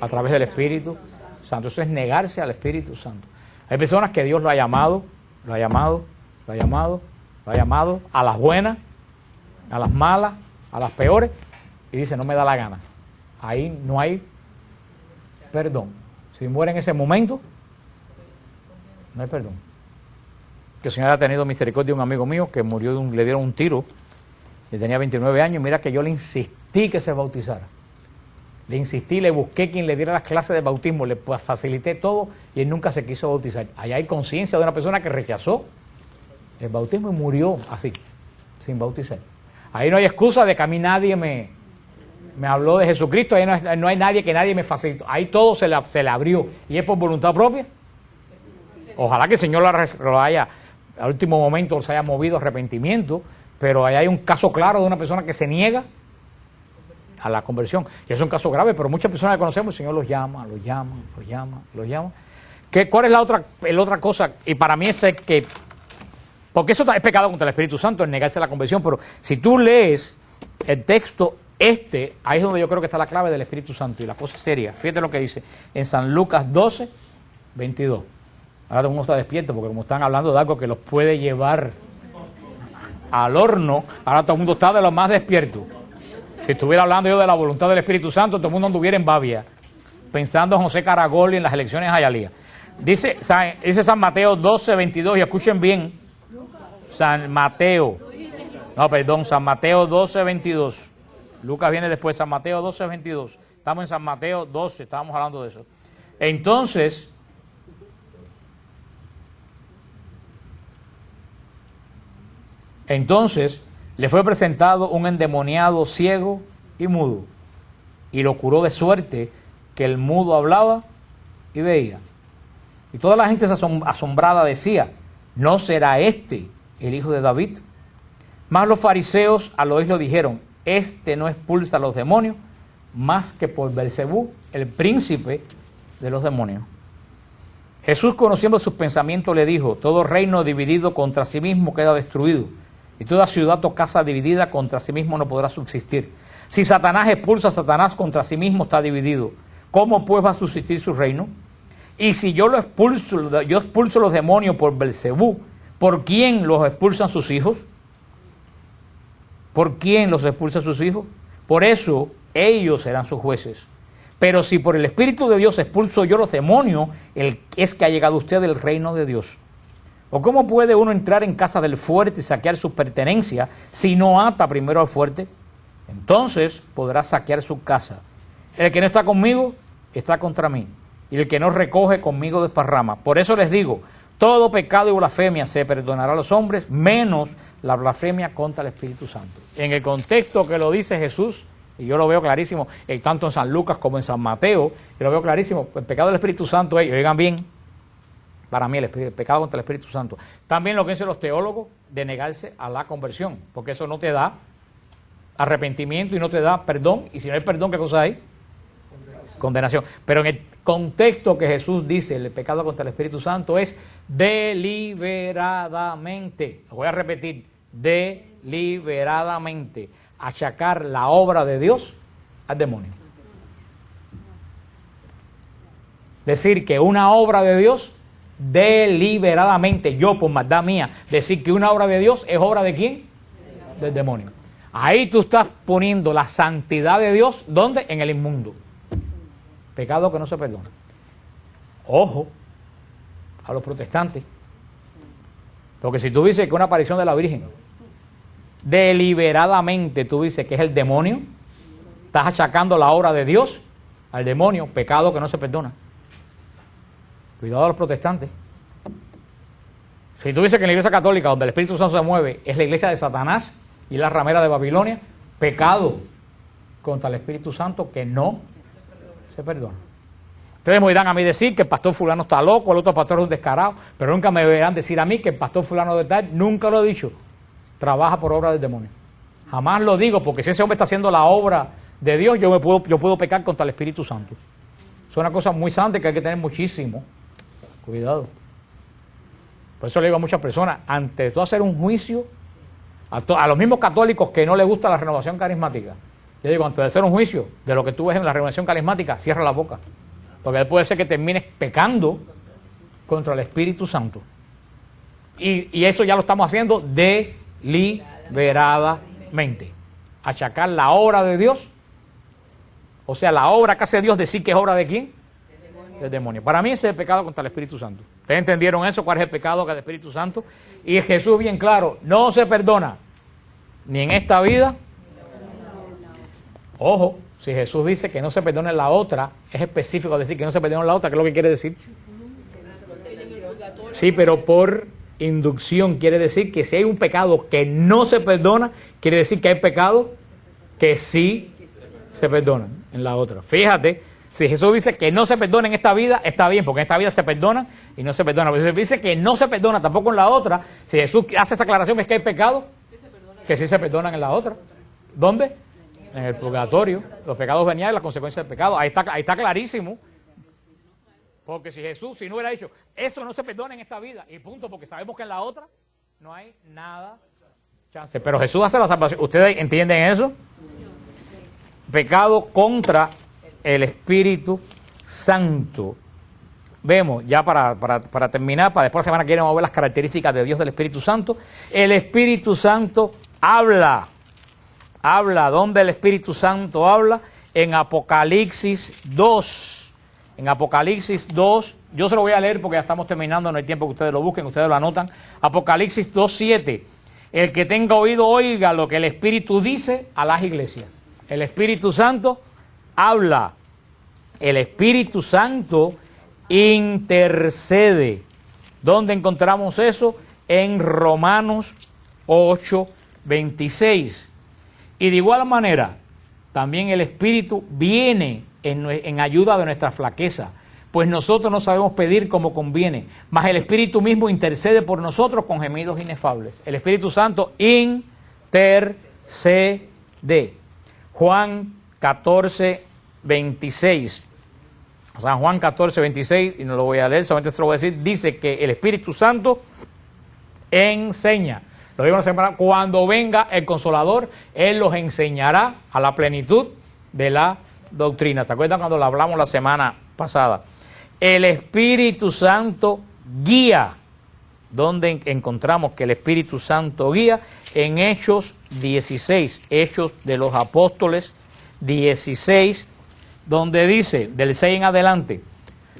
A través del Espíritu Santo. Eso es negarse al Espíritu Santo. Hay personas que Dios lo ha llamado a las buenas, a las malas, a las peores, y dice, no me da la gana. Ahí no hay perdón. Si muere en ese momento, no hay perdón. Que el Señor ha tenido misericordia de un amigo mío que murió, le dieron un tiro, y tenía 29 años, y mira que yo le insistí que se bautizara. Le insistí, le busqué quien le diera las clases de bautismo, le facilité todo, y él nunca se quiso bautizar. Allá hay conciencia de una persona que rechazó el bautismo y murió así, sin bautizar. Ahí no hay excusa de que a mí nadie me habló de Jesucristo, ahí no hay nadie que nadie me facilitó. Ahí todo se le abrió. ¿Y es por voluntad propia? Ojalá que el Señor lo haya, al último momento se haya movido arrepentimiento, pero ahí hay un caso claro de una persona que se niega a la conversión. Y es un caso grave, pero muchas personas que conocemos, el Señor los llama. ¿Cuál es la otra cosa? Y para mí es que... Porque eso es pecado contra el Espíritu Santo, el negarse a la conversión, pero si tú lees el texto ahí es donde yo creo que está la clave del Espíritu Santo y la cosa seria. Fíjate lo que dice en San Lucas 12, 22. Ahora todo el mundo está despierto porque como están hablando de algo que los puede llevar al horno, ahora todo el mundo está de lo más despierto. Si estuviera hablando yo de la voluntad del Espíritu Santo, todo el mundo anduviera en Babia, pensando en José Caragol y en las elecciones de Hialeah. Dice San Mateo 12, 22, y escuchen bien, San Mateo 12, 22. Lucas viene después, San Mateo 12, 22. Estamos en San Mateo 12, estábamos hablando de eso. Entonces le fue presentado un endemoniado ciego y mudo, y lo curó de suerte que el mudo hablaba y veía. Y toda la gente asombrada decía, ¿no será este el hijo de David? Mas los fariseos al oírlo dijeron, este no expulsa a los demonios más que por Belcebú, el príncipe de los demonios. Jesús, conociendo sus pensamientos, le dijo, todo reino dividido contra sí mismo queda destruido, y toda ciudad o casa dividida contra sí mismo no podrá subsistir. Si Satanás expulsa a Satanás contra sí mismo, está dividido. ¿Cómo pues va a subsistir su reino? Y si yo expulso los demonios por Belcebú, ¿por quién los expulsan sus hijos? ¿Por quién los expulsa sus hijos? Por eso ellos serán sus jueces. Pero si por el Espíritu de Dios expulso yo los demonios, es que ha llegado usted del reino de Dios. ¿O cómo puede uno entrar en casa del fuerte y saquear sus pertenencias si no ata primero al fuerte? entonces podrá saquear su casa. El que no está conmigo, está contra mí. Y el que no recoge, conmigo desparrama. Por eso les digo, todo pecado y blasfemia se perdonará a los hombres, menos la blasfemia contra el Espíritu Santo. En el contexto que lo dice Jesús, y yo lo veo clarísimo, tanto en San Lucas como en San Mateo, yo lo veo clarísimo, el pecado del Espíritu Santo es, oigan bien, para mí el pecado contra el Espíritu Santo. También lo que dicen los teólogos, de negarse a la conversión, porque eso no te da arrepentimiento y no te da perdón, y si no hay perdón, ¿qué cosa hay? Condenación. Pero en el contexto que Jesús dice, el pecado contra el Espíritu Santo es deliberadamente, lo voy a repetir, deliberadamente, achacar la obra de Dios al demonio. Decir que una obra de Dios, deliberadamente, yo por maldad mía, decir que una obra de Dios es obra de ¿quién? Del demonio. Ahí tú estás poniendo la santidad de Dios, ¿dónde? En el inmundo. Pecado que no se perdona. Ojo a los protestantes. Porque si tú dices que una aparición de la Virgen, deliberadamente tú dices que es el demonio, estás achacando la obra de Dios al demonio, pecado que no se perdona. Cuidado a los protestantes. Si tú dices que en la iglesia católica, donde el Espíritu Santo se mueve, es la iglesia de Satanás y la ramera de Babilonia, pecado contra el Espíritu Santo que no se perdona. Ustedes me oirán a mí decir que el pastor fulano está loco, el otro pastor es un descarado, pero nunca me verán decir a mí que el pastor fulano de tal, nunca lo he dicho, trabaja por obra del demonio. Jamás lo digo, porque si ese hombre está haciendo la obra de Dios, yo puedo pecar contra el Espíritu Santo. Es una cosa muy santa que hay que tener muchísimo cuidado. Por eso le digo a muchas personas, antes de tú hacer un juicio, a los mismos católicos que no les gusta la renovación carismática, yo digo, antes de hacer un juicio de lo que tú ves en la renovación carismática, cierra la boca. Porque puede ser que termines pecando contra el Espíritu Santo. Y eso ya lo estamos haciendo deliberadamente. Achacar la obra de Dios. O sea, la obra que hace Dios, decir que es obra de ¿quién? Del demonio. Para mí ese es el pecado contra el Espíritu Santo. ¿Ustedes entendieron eso? ¿Cuál es el pecado contra el Espíritu Santo? Y Jesús bien claro, no se perdona ni en esta vida. Ojo, si Jesús dice que no se perdona en la otra, es específico decir que no se perdona en la otra, ¿qué es lo que quiere decir? Sí, pero por inducción quiere decir que si hay un pecado que no se perdona, quiere decir que hay pecado que sí se perdonan en la otra. Fíjate, si Jesús dice que no se perdona en esta vida, está bien, porque en esta vida se perdona y no se perdona. Pero si dice que no se perdona tampoco en la otra, si Jesús hace esa aclaración, es que hay pecado que sí se perdonan en la otra. ¿Dónde? En el purgatorio, los pecados veniales y las consecuencias del pecado. Ahí está clarísimo. Porque si Jesús, si no hubiera dicho, eso no se perdona en esta vida, y punto, porque sabemos que en la otra no hay nada chance. Pero Jesús hace la salvación. ¿Ustedes entienden eso? Pecado contra el Espíritu Santo. Vemos, ya para terminar, para después de la semana que viene vamos a ver las características de Dios del Espíritu Santo. El Espíritu Santo habla. Habla, ¿dónde el Espíritu Santo habla? En Apocalipsis 2. En Apocalipsis 2, yo se lo voy a leer porque ya estamos terminando, no hay tiempo que ustedes lo busquen, ustedes lo anotan. Apocalipsis 2:7. El que tenga oído oiga lo que el Espíritu dice a las iglesias. El Espíritu Santo habla. El Espíritu Santo intercede. ¿Dónde encontramos eso? En Romanos 8:26. Y de igual manera, también el Espíritu viene en ayuda de nuestra flaqueza, pues nosotros no sabemos pedir como conviene, mas el Espíritu mismo intercede por nosotros con gemidos inefables. El Espíritu Santo intercede. Juan 14:26. San Juan 14:26, y no lo voy a leer, solamente se lo voy a decir, dice que el Espíritu Santo enseña. Lo digo la semana, cuando venga el Consolador, Él los enseñará a la plenitud de la doctrina. ¿Se acuerdan cuando lo hablamos la semana pasada? El Espíritu Santo guía. ¿Dónde encontramos que el Espíritu Santo guía? En Hechos 16, Hechos de los Apóstoles 16, donde dice, del 6 en adelante,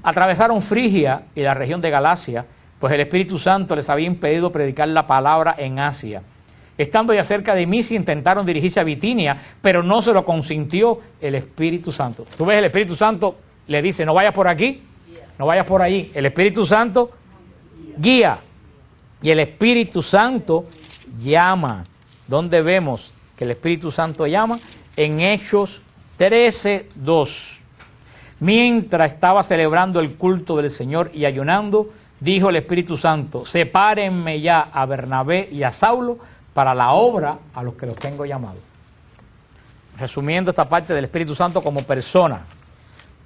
atravesaron Frigia y la región de Galacia, pues el Espíritu Santo les había impedido predicar la palabra en Asia. Estando ya cerca de Misia, intentaron dirigirse a Bitinia, pero no se lo consintió el Espíritu Santo. Tú ves, el Espíritu Santo le dice, no vayas por aquí, no vayas por allí. El Espíritu Santo guía y el Espíritu Santo llama. ¿Dónde vemos que el Espíritu Santo llama? En Hechos 13:2. Mientras estaba celebrando el culto del Señor y ayunando, dijo el Espíritu Santo, sepárenme ya a Bernabé y a Saulo para la obra a los que los tengo llamados. Resumiendo esta parte del Espíritu Santo como persona,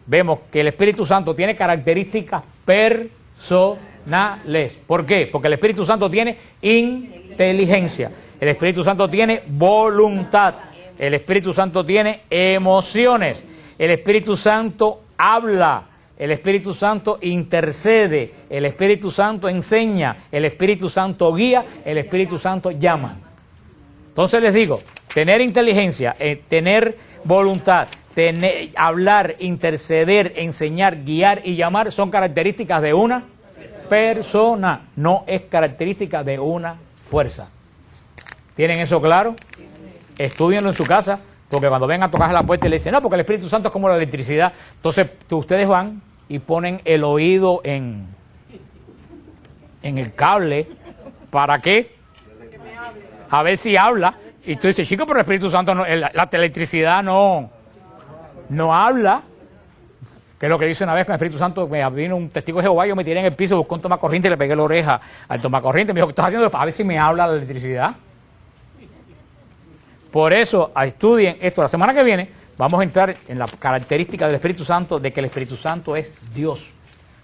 vemos que el Espíritu Santo tiene características personales. ¿Por qué? Porque el Espíritu Santo tiene inteligencia, el Espíritu Santo tiene voluntad, el Espíritu Santo tiene emociones, el Espíritu Santo habla, el Espíritu Santo intercede, el Espíritu Santo enseña, el Espíritu Santo guía, el Espíritu Santo llama. Entonces les digo, tener inteligencia, tener voluntad, hablar, interceder, enseñar, guiar y llamar son características de una persona, no es característica de una fuerza. ¿Tienen eso claro? Estúdienlo en su casa, porque cuando vengan a tocar la puerta y le dicen, no, porque el Espíritu Santo es como la electricidad, entonces ustedes van y ponen el oído en el cable, ¿para qué? A ver si habla, y tú dices, chico, pero el Espíritu Santo, no, la electricidad no habla, que es lo que dice una vez con el Espíritu Santo, me vino un testigo de Jehová, yo me tiré en el piso, buscé un tomacorriente y le pegué la oreja al tomacorriente, me dijo, ¿qué estás haciendo? A ver si me habla la electricidad. Por eso, estudien esto. La semana que viene vamos a entrar en la característica del Espíritu Santo, de que el Espíritu Santo es Dios.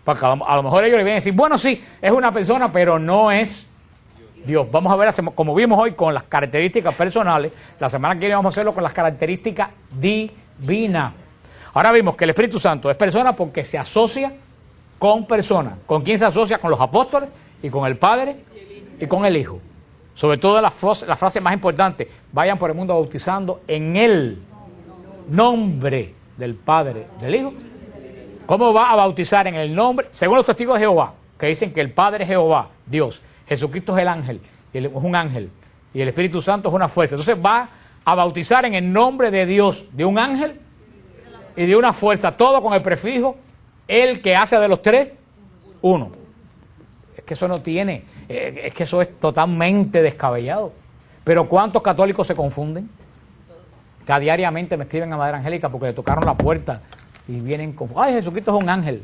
Porque a lo mejor ellos le vienen a decir, bueno, sí, es una persona, pero no es Dios. Vamos a ver, como vimos hoy, con las características personales. La semana que viene vamos a hacerlo con las características divinas. Ahora vimos que el Espíritu Santo es persona porque se asocia con personas. ¿Con quién se asocia? Con los apóstoles y con el Padre y con el Hijo. Sobre todo la frase más importante, vayan por el mundo bautizando en el nombre del Padre, del Hijo. ¿Cómo va a bautizar en el nombre? Según los testigos de Jehová, que dicen que el Padre es Jehová, Dios, Jesucristo es el ángel, es un ángel, y el Espíritu Santo es una fuerza. Entonces va a bautizar en el nombre de Dios, de un ángel y de una fuerza, todo con el prefijo, el que hace de los tres, uno. Es que eso no tiene, es que eso es totalmente descabellado. Pero ¿cuántos católicos se confunden? Que diariamente me escriben a Madre Angélica porque le tocaron la puerta y vienen con, ay, Jesucristo es un ángel.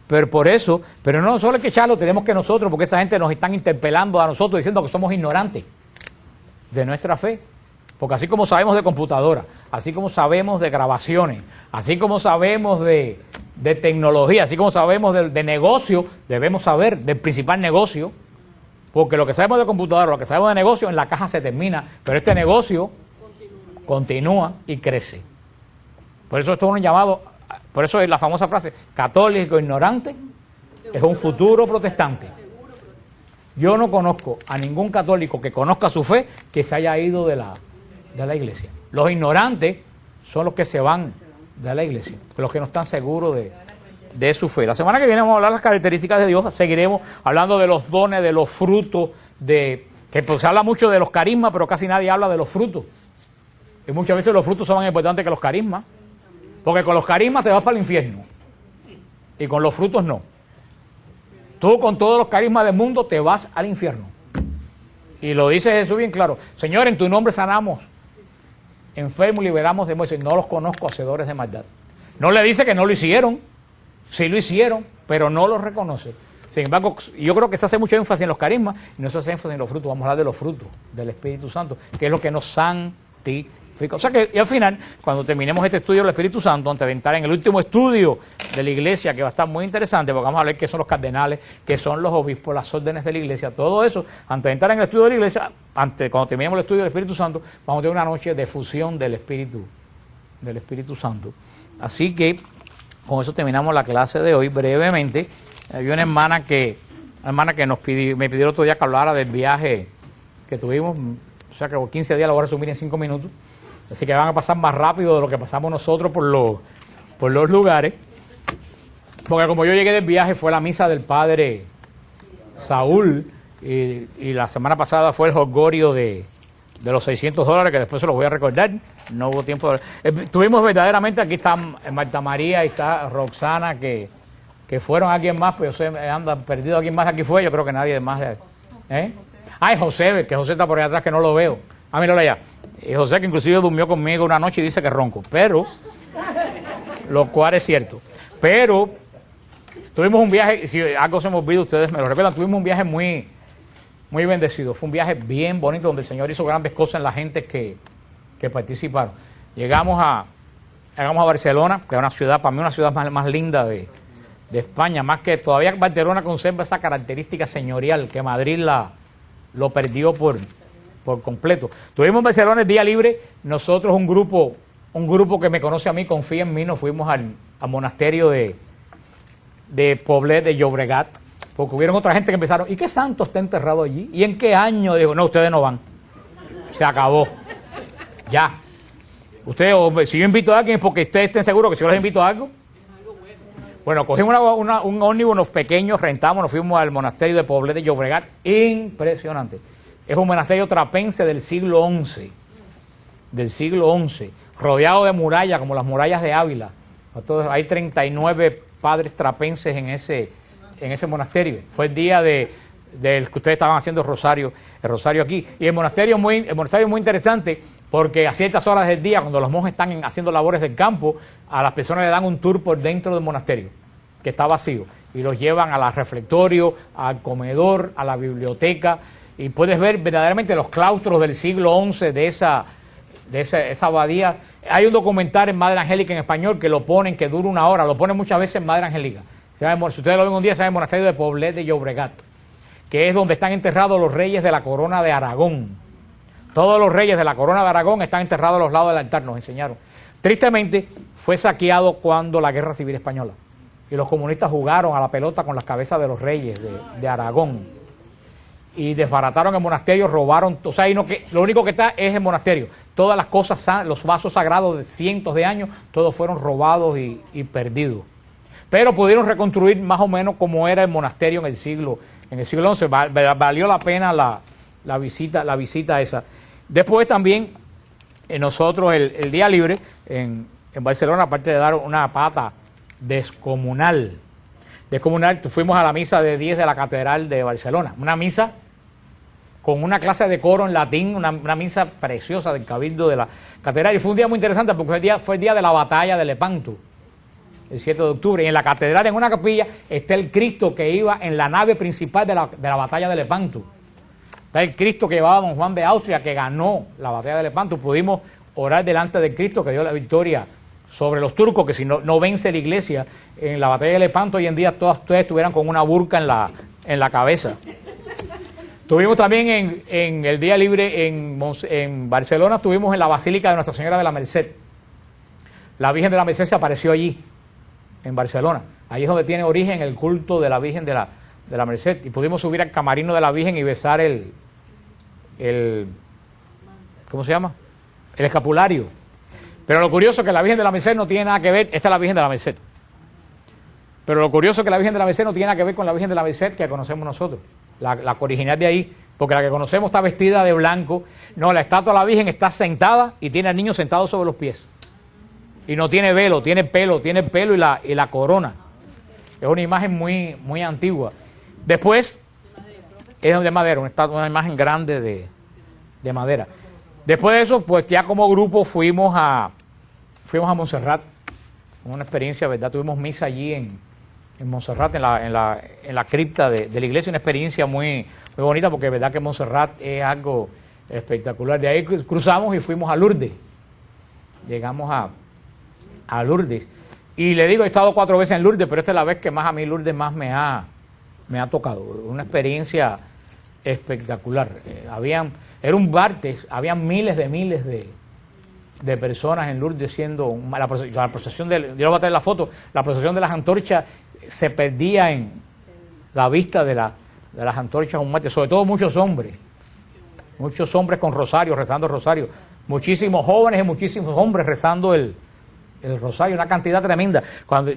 Pero por eso, pero no solo hay que echarlo, tenemos que nosotros, porque esa gente nos están interpelando a nosotros diciendo que somos ignorantes de nuestra fe. Porque así como sabemos de computadora, así como sabemos de grabaciones, así como sabemos de tecnología, así como sabemos de negocio, debemos saber del principal negocio, porque lo que sabemos de computadora, lo que sabemos de negocio, en la caja se termina, pero este negocio continúa y crece. Por eso esto es un llamado, por eso es la famosa frase, católico ignorante es un futuro protestante. Yo no conozco a ningún católico que conozca su fe que se haya ido de la iglesia. Los ignorantes son los que se van de la iglesia, los que no están seguros de su fe. La semana que viene vamos a hablar de las características de Dios, seguiremos hablando de los dones, de los frutos, que pues, se habla mucho de los carismas, pero casi nadie habla de los frutos. Y muchas veces los frutos son más importantes que los carismas, porque con los carismas te vas para el infierno, y con los frutos no. Tú con todos los carismas del mundo te vas al infierno. Y lo dice Jesús bien claro, Señor, en tu nombre sanamos enfermos, liberamos demonios, no los conozco, hacedores de maldad. No le dice que no lo hicieron, sí lo hicieron, pero no los reconoce. Sin embargo, yo creo que se hace mucho énfasis en los carismas y no se hace énfasis en los frutos. Vamos a hablar de los frutos del Espíritu Santo, que es lo que nos santifica. O sea que y al final, cuando terminemos este estudio del Espíritu Santo, antes de entrar en el último estudio de la iglesia, que va a estar muy interesante, porque vamos a ver qué son los cardenales, qué son los obispos, las órdenes de la iglesia, todo eso, antes de entrar en el estudio de la iglesia, cuando terminemos el estudio del Espíritu Santo, vamos a tener una noche de fusión del Espíritu Santo. Así que, con eso terminamos la clase de hoy, brevemente. Había una hermana que me pidió el otro día que hablara del viaje que tuvimos, o sea que por 15 días lo voy a resumir en 5 minutos. Así que van a pasar más rápido de lo que pasamos nosotros por los lugares. Porque como yo llegué del viaje, fue la misa del padre Saúl y la semana pasada fue el jolgorio de los $600, que después se los voy a recordar. No hubo tiempo. Tuvimos verdaderamente, aquí está Marta María y está Roxana, que fueron alguien más, pues yo sé, andan perdido alguien más aquí fue, yo creo que nadie más. Ay, José, que José está por allá atrás, que no lo veo. Ah, míralo allá. Y José, que inclusive durmió conmigo una noche y dice que ronco, pero, lo cual es cierto. Pero, tuvimos un viaje, si algo se me olvida, ustedes me lo recuerdan, tuvimos un viaje muy bendecido. Fue un viaje bien bonito donde el Señor hizo grandes cosas en la gente que participaron. Llegamos a Barcelona, que es una ciudad, para mí una ciudad más linda de España, más que todavía Barcelona conserva esa característica señorial que Madrid lo perdió por completo. Tuvimos en Barcelona el día libre, nosotros un grupo que me conoce a mí, confía en mí, nos fuimos al monasterio de Poblet de Llobregat, porque hubieron otra gente que empezaron, ¿y qué santo está enterrado allí? ¿Y en qué año? Digo, no, ustedes no van, se acabó, ya. Ustedes, si yo invito a alguien es porque ustedes estén seguros que si yo les invito a algo. Bueno, cogimos un ómnibus, unos pequeños, rentamos, nos fuimos al monasterio de Poblet de Llobregat, impresionante. Es un monasterio trapense del siglo XI, rodeado de murallas, como las murallas de Ávila. Entonces, hay 39 padres trapenses en ese monasterio. Fue el día del que ustedes estaban haciendo el rosario aquí. Y el monasterio es muy interesante porque a ciertas horas del día, cuando los monjes están haciendo labores del campo, a las personas le dan un tour por dentro del monasterio, que está vacío, y los llevan al refectorio, al comedor, a la biblioteca, y puedes ver verdaderamente los claustros del siglo XI de esa abadía. Hay un documental en Madre Angélica en español que lo ponen, que dura 1 hora, lo ponen muchas veces en Madre Angélica. Si ustedes lo ven un día, se llama el monasterio de Poblet de Llobregat, que es donde están enterrados los reyes de la corona de Aragón. Todos los reyes de la corona de Aragón están enterrados a los lados del altar, nos enseñaron. Tristemente, fue saqueado cuando la Guerra Civil Española. Y los comunistas jugaron a la pelota con las cabezas de los reyes de Aragón. Y desbarataron el monasterio, robaron, o sea, lo único que está es el monasterio. Todas las cosas, los vasos sagrados de cientos de años, todos fueron robados y perdidos. Pero pudieron reconstruir más o menos como era el monasterio en el siglo XI. Valió la pena la visita esa. Después también nosotros el día libre en Barcelona, aparte de dar una pata descomunal, fuimos a la misa de 10 de la Catedral de Barcelona, una misa con una clase de coro en latín, una misa preciosa del Cabildo de la Catedral, y fue un día muy interesante porque fue el día de la batalla de Lepanto, el 7 de octubre, y en la catedral, en una capilla, está el Cristo que iba en la nave principal de la batalla de Lepanto. Está el Cristo que llevaba don Juan de Austria, que ganó la batalla de Lepanto. Pudimos orar delante del Cristo que dio la victoria sobre los turcos, que si no vence la iglesia en la batalla de Lepanto, hoy en día todas ustedes estuvieran con una burka en la cabeza. Tuvimos también en el día libre en Barcelona, estuvimos en la Basílica de Nuestra Señora de la Merced. La Virgen de la Merced se apareció allí, en Barcelona. Allí es donde tiene origen el culto de la Virgen de la Merced. Y pudimos subir al camarino de la Virgen y besar ¿cómo se llama? El escapulario. Pero lo curioso es que la Virgen de la Merced no tiene nada que ver, esta es la Virgen de la Merced. Pero lo curioso es que la Virgen de la Merced no tiene nada que ver con la Virgen de la Merced que conocemos nosotros. La original de ahí, porque la que conocemos está vestida de blanco. No, la estatua de la Virgen está sentada y tiene al niño sentado sobre los pies. Y no tiene velo, tiene pelo y la corona. Es una imagen muy antigua. Después, es de madera, una imagen grande de madera. Después de eso, pues ya como grupo fuimos a Montserrat, una experiencia, ¿verdad? Tuvimos misa allí en Montserrat, en la cripta de la iglesia, una experiencia muy bonita, porque verdad que Montserrat es algo espectacular. De ahí cruzamos y fuimos a Lourdes. Llegamos a Lourdes. Y le digo, he estado 4 veces en Lourdes, pero esta es la vez que más a mí Lourdes más me ha tocado. Una experiencia espectacular. Era un martes, había miles de personas en Lourdes siendo la procesión yo le voy a traer la foto, la procesión de las antorchas se perdía en la vista de las antorchas un martes, sobre todo muchos hombres con rosarios, rezando el rosario, muchísimos jóvenes y muchísimos hombres rezando el rosario, una cantidad tremenda.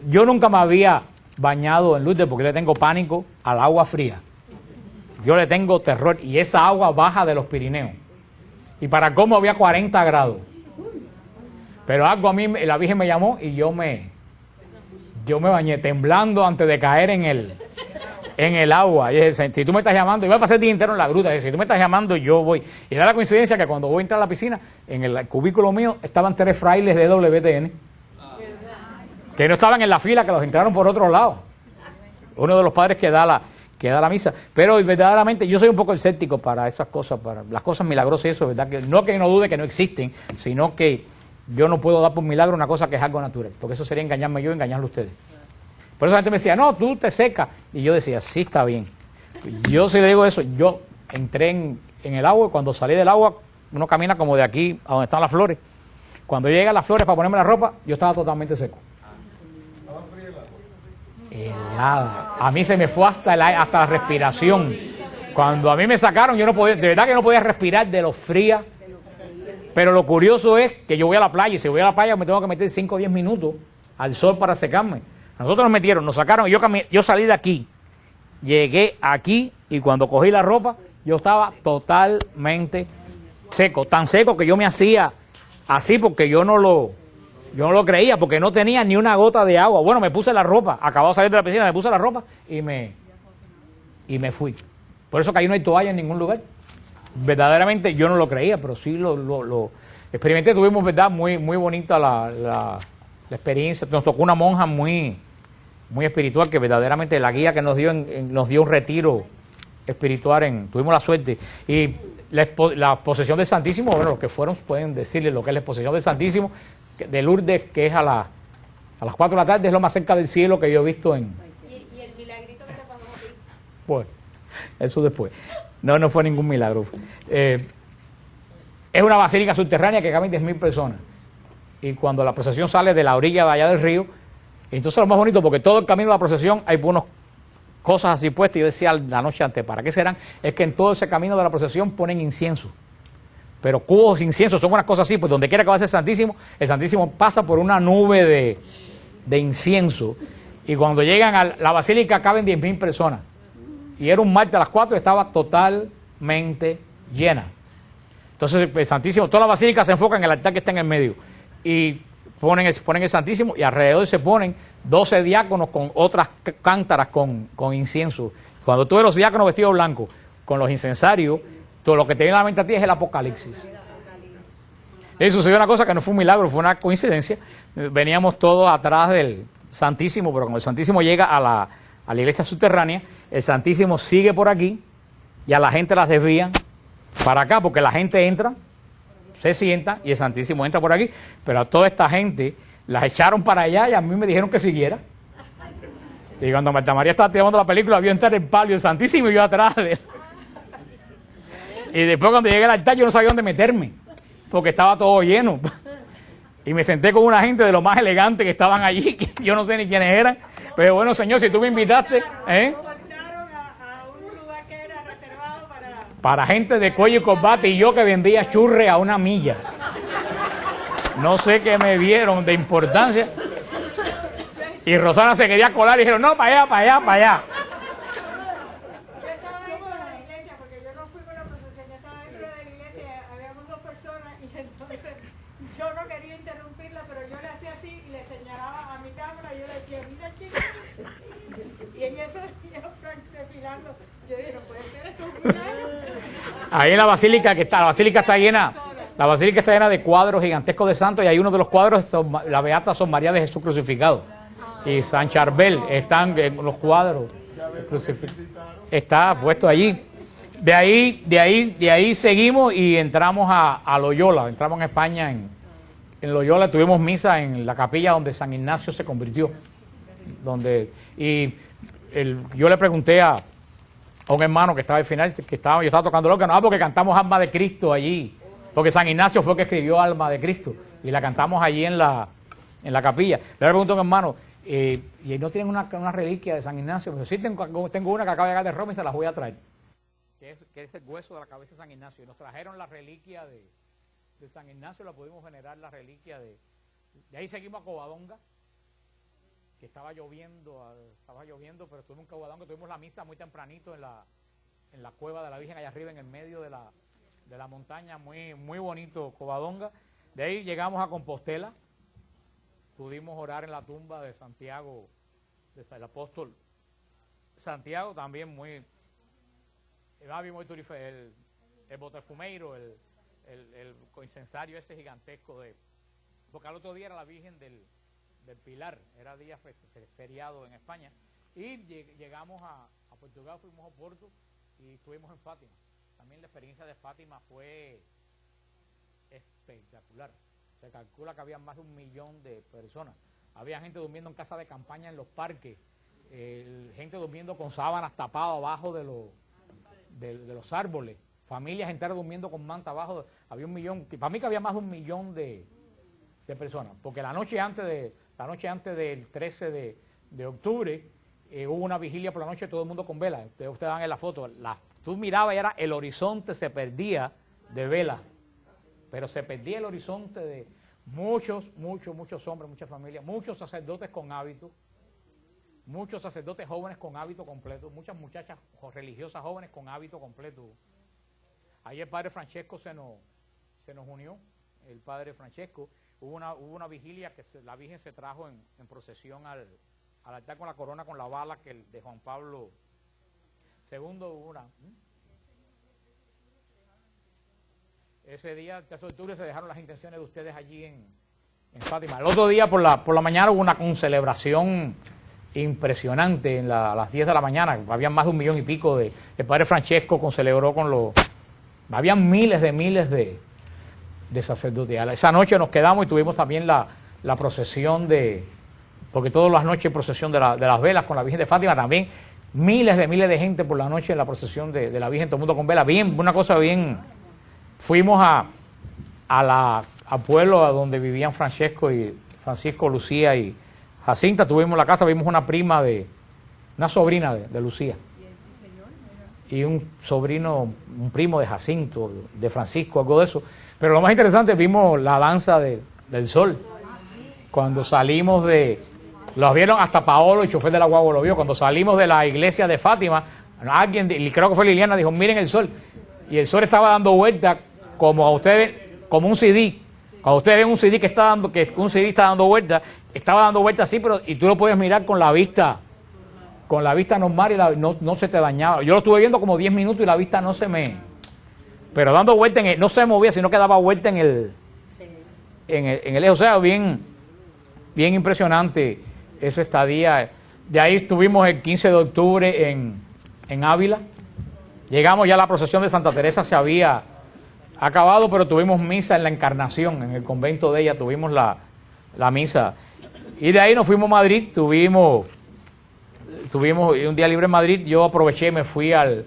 Yo nunca me había bañado en Lourdes porque le tengo pánico al agua fría. Yo le tengo terror. Y esa agua baja de los Pirineos. Y para cómo había 40 grados. Pero algo a mí, la Virgen me llamó y yo me bañé temblando antes de caer en el agua. Y dije, si tú me estás llamando, iba a pasar el día entero en la gruta. Y dije, si tú me estás llamando, yo voy. Y da la coincidencia que cuando voy a entrar a la piscina, en el cubículo mío estaban 3 frailes de WTN. Que no estaban en la fila, que los entraron por otro lado. Uno de los padres que da la misa. Pero verdaderamente yo soy un poco escéptico para esas cosas, para las cosas milagrosas y eso, ¿verdad? Que no dude que no existen, sino que yo no puedo dar por milagro una cosa que es algo natural, porque eso sería engañarme yo y engañarlo a ustedes. Por eso la gente me decía, no, tú te secas. Y yo decía, sí, está bien. Yo sí le digo eso, yo entré en el agua y cuando salí del agua, uno camina como de aquí a donde están las flores. Cuando llegué a las flores para ponerme la ropa, yo estaba totalmente seco. Helada. A mí se me fue hasta la respiración. Cuando a mí me sacaron, yo no podía, de verdad que no podía respirar de lo fría. Pero lo curioso es que yo voy a la playa y si voy a la playa me tengo que meter 5 o 10 minutos al sol para secarme. Nosotros nos metieron, nos sacaron y yo salí de aquí, llegué aquí y cuando cogí la ropa yo estaba totalmente seco, tan seco que yo me hacía así porque yo no lo creía, porque no tenía ni una gota de agua. Bueno, me puse la ropa, acababa de salir de la piscina, me puse la ropa y me fui. Por eso que ahí no hay toalla en ningún lugar. Verdaderamente yo no lo creía, pero sí lo experimenté. Tuvimos, verdad, muy bonita la experiencia. Nos tocó una monja muy espiritual, que verdaderamente la guía que nos dio nos dio un retiro espiritual. Tuvimos la suerte. Y la posesión del Santísimo, bueno, los que fueron pueden decirle lo que es la posesión del Santísimo, de Lourdes, que es a las 4 de la tarde, es lo más cerca del cielo que yo he visto en... ¿Y el milagrito que te pasó a ti? Bueno, eso después. No fue ningún milagro. Es una basílica subterránea que caben 10.000 personas. Y cuando la procesión sale de la orilla de allá del río, entonces lo más bonito, porque todo el camino de la procesión hay unas cosas así puestas. Y yo decía la noche antes, ¿para qué serán? Es que en todo ese camino de la procesión ponen incienso. Pero cubos de incienso son unas cosas así, pues donde quiera que vaya el Santísimo pasa por una nube de incienso. Y cuando llegan a la basílica caben 10.000 personas. Y era un martes a las 4 y estaba totalmente llena. Entonces el Santísimo, toda la basílica se enfoca en el altar que está en el medio. Y ponen el Santísimo y alrededor se ponen 12 diáconos con otras cántaras con incienso. Cuando tú ves los diáconos vestidos blancos con los incensarios, todo lo que te viene a la mente a ti es el Apocalipsis. Y sucedió una cosa que no fue un milagro, fue una coincidencia. Veníamos todos atrás del Santísimo, pero cuando el Santísimo llega a la iglesia subterránea, el Santísimo sigue por aquí y a la gente las desvían para acá, porque la gente entra, se sienta y el Santísimo entra por aquí, pero a toda esta gente las echaron para allá y a mí me dijeron que siguiera. Y cuando Marta María estaba tirando la película, vio entrar el palio del Santísimo y yo atrás de él. Y después cuando llegué al altar yo no sabía dónde meterme, porque estaba todo lleno. Y me senté con una gente de lo más elegante que estaban allí, que yo no sé ni quiénes eran. Pero bueno, señor, si tú me invitaste, Mandaron a un lugar que era reservado para gente de cuello y corbata y yo que vendía churre a una milla. No sé qué me vieron de importancia. Y Rosana se quería colar y dijeron, no, para allá, para allá, para allá. Yo estaba dentro de la iglesia, porque yo no fui con la procesión, yo estaba dentro de la iglesia, habíamos 2 personas y entonces yo no quería interrumpirla, pero yo le hacía así y le señalaba a mi cámara y yo le decía, mira aquí. Y en eso yo desfilando, yo dije, no puede ser esto un milagro. Ahí en la basílica la basílica está llena. La basílica está llena de cuadros gigantescos de santos y hay uno de los cuadros, la Beata Son María de Jesús crucificado. Y San Charbel están en los cuadros. Está puesto allí. De ahí seguimos y entramos a Loyola. Entramos en España, en Loyola. Tuvimos misa en la capilla donde San Ignacio se convirtió. Yo le pregunté a un hermano que estaba al final, yo estaba tocando lo que no, porque cantamos Alma de Cristo allí. Porque San Ignacio fue el que escribió Alma de Cristo. Y la cantamos allí en la capilla. Le pregunto a un hermano, ¿y no tienen una reliquia de San Ignacio? Pues sí, tengo una que acaba de llegar de Roma y se las voy a traer. Que es el hueso de la cabeza de San Ignacio. Y nos trajeron la reliquia de San Ignacio, la pudimos venerar, la reliquia de ahí seguimos a Covadonga, que estaba lloviendo, pero estuvimos en Covadonga, tuvimos la misa muy tempranito en la en la cueva de la Virgen allá arriba en el medio de la montaña, muy, muy bonito Covadonga. De ahí llegamos a Compostela, pudimos orar en la tumba de Santiago, del apóstol Santiago, también muy el botafumeiro, el incensario ese gigantesco porque al otro día era la Virgen del Pilar, era día feriado en España, y llegamos a Portugal, fuimos a Oporto y estuvimos en Fátima. También la experiencia de Fátima fue espectacular. Se calcula que había más de 1 millón de personas. Había gente durmiendo en casa de campaña en los parques, gente durmiendo con sábanas tapadas abajo de los árboles, familias enteras durmiendo con manta abajo. Había 1 millón, para mí que había más de 1 millón de personas, porque la noche antes del 13 de octubre hubo una vigilia por la noche, todo el mundo con velas. Ustedes dan en la foto, tú mirabas y era el horizonte se perdía de velas, pero se perdía el horizonte de muchos hombres, muchas familias, muchos sacerdotes con hábito, muchos sacerdotes jóvenes con hábito completo, muchas muchachas religiosas jóvenes con hábito completo. Ayer el padre Francesco se nos unió, el padre Francesco. Hubo una vigilia que la Virgen se trajo en procesión al altar con la corona, con la bala que de Juan Pablo II. Ese día, el 13 de octubre, se dejaron las intenciones de ustedes allí en Fátima. El otro día por la mañana hubo una concelebración impresionante a las 10 de la mañana. Había más de 1 millón y pico el padre Francesco concelebró habían miles de sacerdotes. Esa noche nos quedamos y tuvimos también la procesión porque todas las noches hay procesión de las velas con la Virgen de Fátima, también miles de gente por la noche en la procesión de la Virgen, todo el mundo con velas, una cosa bien. Fuimos al pueblo a donde vivían Francisco, Lucía y Jacinta, tuvimos la casa, vimos una sobrina de Lucía. Y un primo de Jacinto, de Francisco, algo de eso. Pero lo más interesante, vimos la danza del sol. Cuando salimos los vieron hasta Paolo, el chofer de la guagua lo vio. Cuando salimos de la iglesia de Fátima, alguien, creo que fue Liliana, dijo, miren el sol. Y el sol estaba dando vuelta como un CD. Cuando ustedes ven un CD que un CD está dando vuelta, estaba dando vuelta así, y tú lo puedes mirar con la vista normal y no se te dañaba. Yo lo estuve viendo como 10 minutos y la vista pero dando vuelta no se movía, sino que daba vuelta en el eje. O sea, bien impresionante esa estadía. De ahí estuvimos el 15 de octubre en Ávila. Llegamos ya a la procesión de Santa Teresa, se había acabado, pero tuvimos misa en la Encarnación, en el convento de ella, tuvimos la misa. Y de ahí nos fuimos a Madrid, tuvimos un día libre en Madrid. Yo aproveché y me fui al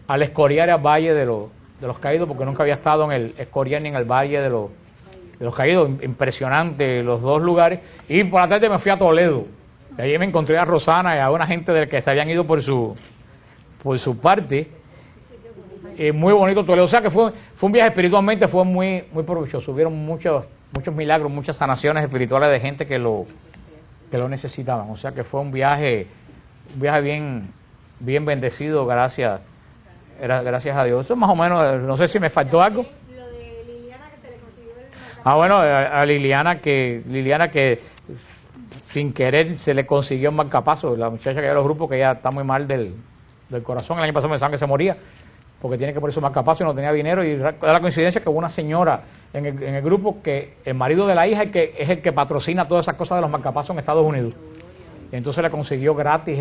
Escorial y al Valle de los Caídos, porque nunca había estado en el Escorial ni en el Valle de los Caídos. Impresionante los dos lugares. Y por la tarde me fui a Toledo. De ahí me encontré a Rosana y a una gente del que se habían ido por su parte. Muy bonito Toledo. O sea que fue un viaje espiritualmente, fue muy provechoso. Hubieron muchos milagros, muchas sanaciones espirituales de gente que lo necesitaban. O sea que fue un viaje bien bendecido, gracias a Dios. Eso más o menos, no sé si me faltó algo. Lo de Liliana, que se le consiguió el Bueno, a Liliana que sin querer se le consiguió un marcapaso, la muchacha que de los grupos, que ya está muy mal del corazón. El año pasado me pensaban que se moría porque tiene que poner su marcapaso y no tenía dinero, y da la coincidencia que hubo una señora en el grupo que el marido de la hija es el que patrocina todas esas cosas de los marcapasos en Estados Unidos. Y entonces le consiguió gratis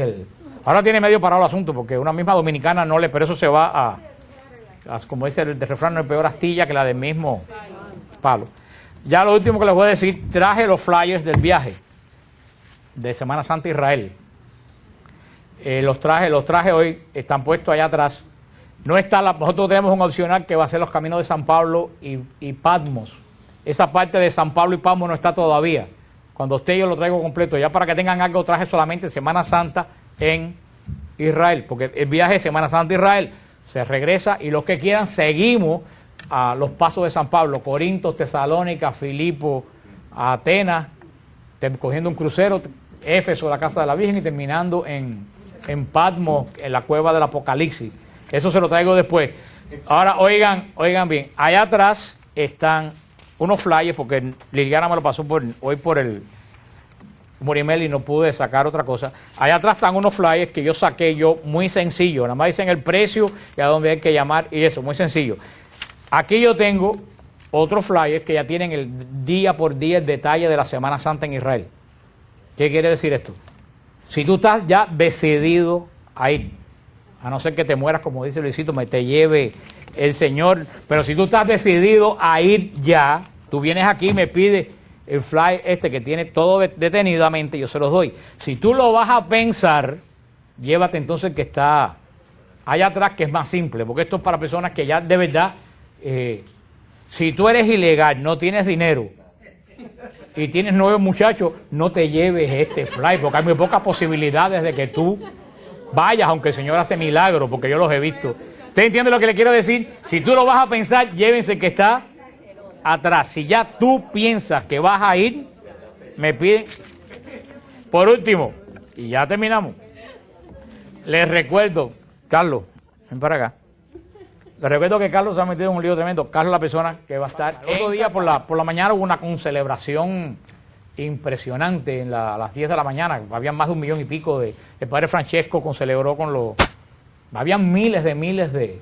ahora tiene medio parado el asunto, porque una misma dominicana pero eso se va como dice el refrán, no es peor astilla que la del mismo palo. Ya lo último que les voy a decir, traje los flyers del viaje de Semana Santa Israel. Los traje hoy, están puestos allá atrás. Nosotros tenemos un opcional que va a ser los caminos de San Pablo y Patmos. Esa parte de San Pablo y Patmos no está todavía. Cuando esté yo lo traigo completo. Ya para que tengan algo, traje solamente Semana Santa en Israel. Porque el viaje de Semana Santa Israel se regresa, y los que quieran seguimos a los pasos de San Pablo: Corinto, Tesalónica, Filipo, Atenas, cogiendo un crucero, Éfeso, la casa de la Virgen, y terminando en Patmos, en la cueva del Apocalipsis. Eso se lo traigo después. Ahora, oigan bien, allá atrás están unos flyers, porque Liliana me lo pasó hoy por el email y no pude sacar otra cosa. Allá atrás están unos flyers que yo saqué muy sencillo, nada más dicen el precio y a dónde hay que llamar y eso, muy sencillo. Aquí yo tengo otros flyers que ya tienen el día por día el detalle de la Semana Santa en Israel. ¿Qué quiere decir esto? Si tú estás ya decidido a ir, a no ser que te mueras, como dice Luisito, me te lleve el Señor, pero si tú estás decidido a ir ya, tú vienes aquí y me pides el fly que tiene todo detenidamente, yo se los doy. Si tú lo vas a pensar, llévate entonces el que está allá atrás, que es más simple, porque esto es para personas que ya de verdad, si tú eres ilegal, no tienes dinero y tienes 9 muchachos, no te lleves este fly, porque hay muy pocas posibilidades de que tú vayas, aunque el Señor hace milagros, porque yo los he visto. ¿Usted entiende lo que le quiero decir? Si tú lo vas a pensar, llévense el que está atrás. Si ya tú piensas que vas a ir, me piden. Por último, y ya terminamos, les recuerdo, Carlos, ven para acá. Les recuerdo que Carlos se ha metido en un lío tremendo. Carlos es la persona que va a estar. El otro día por la mañana hubo una celebración impresionante a las 10 de la mañana. Habían más de 1 millón y pico el padre Francesco celebró con los. Habían miles de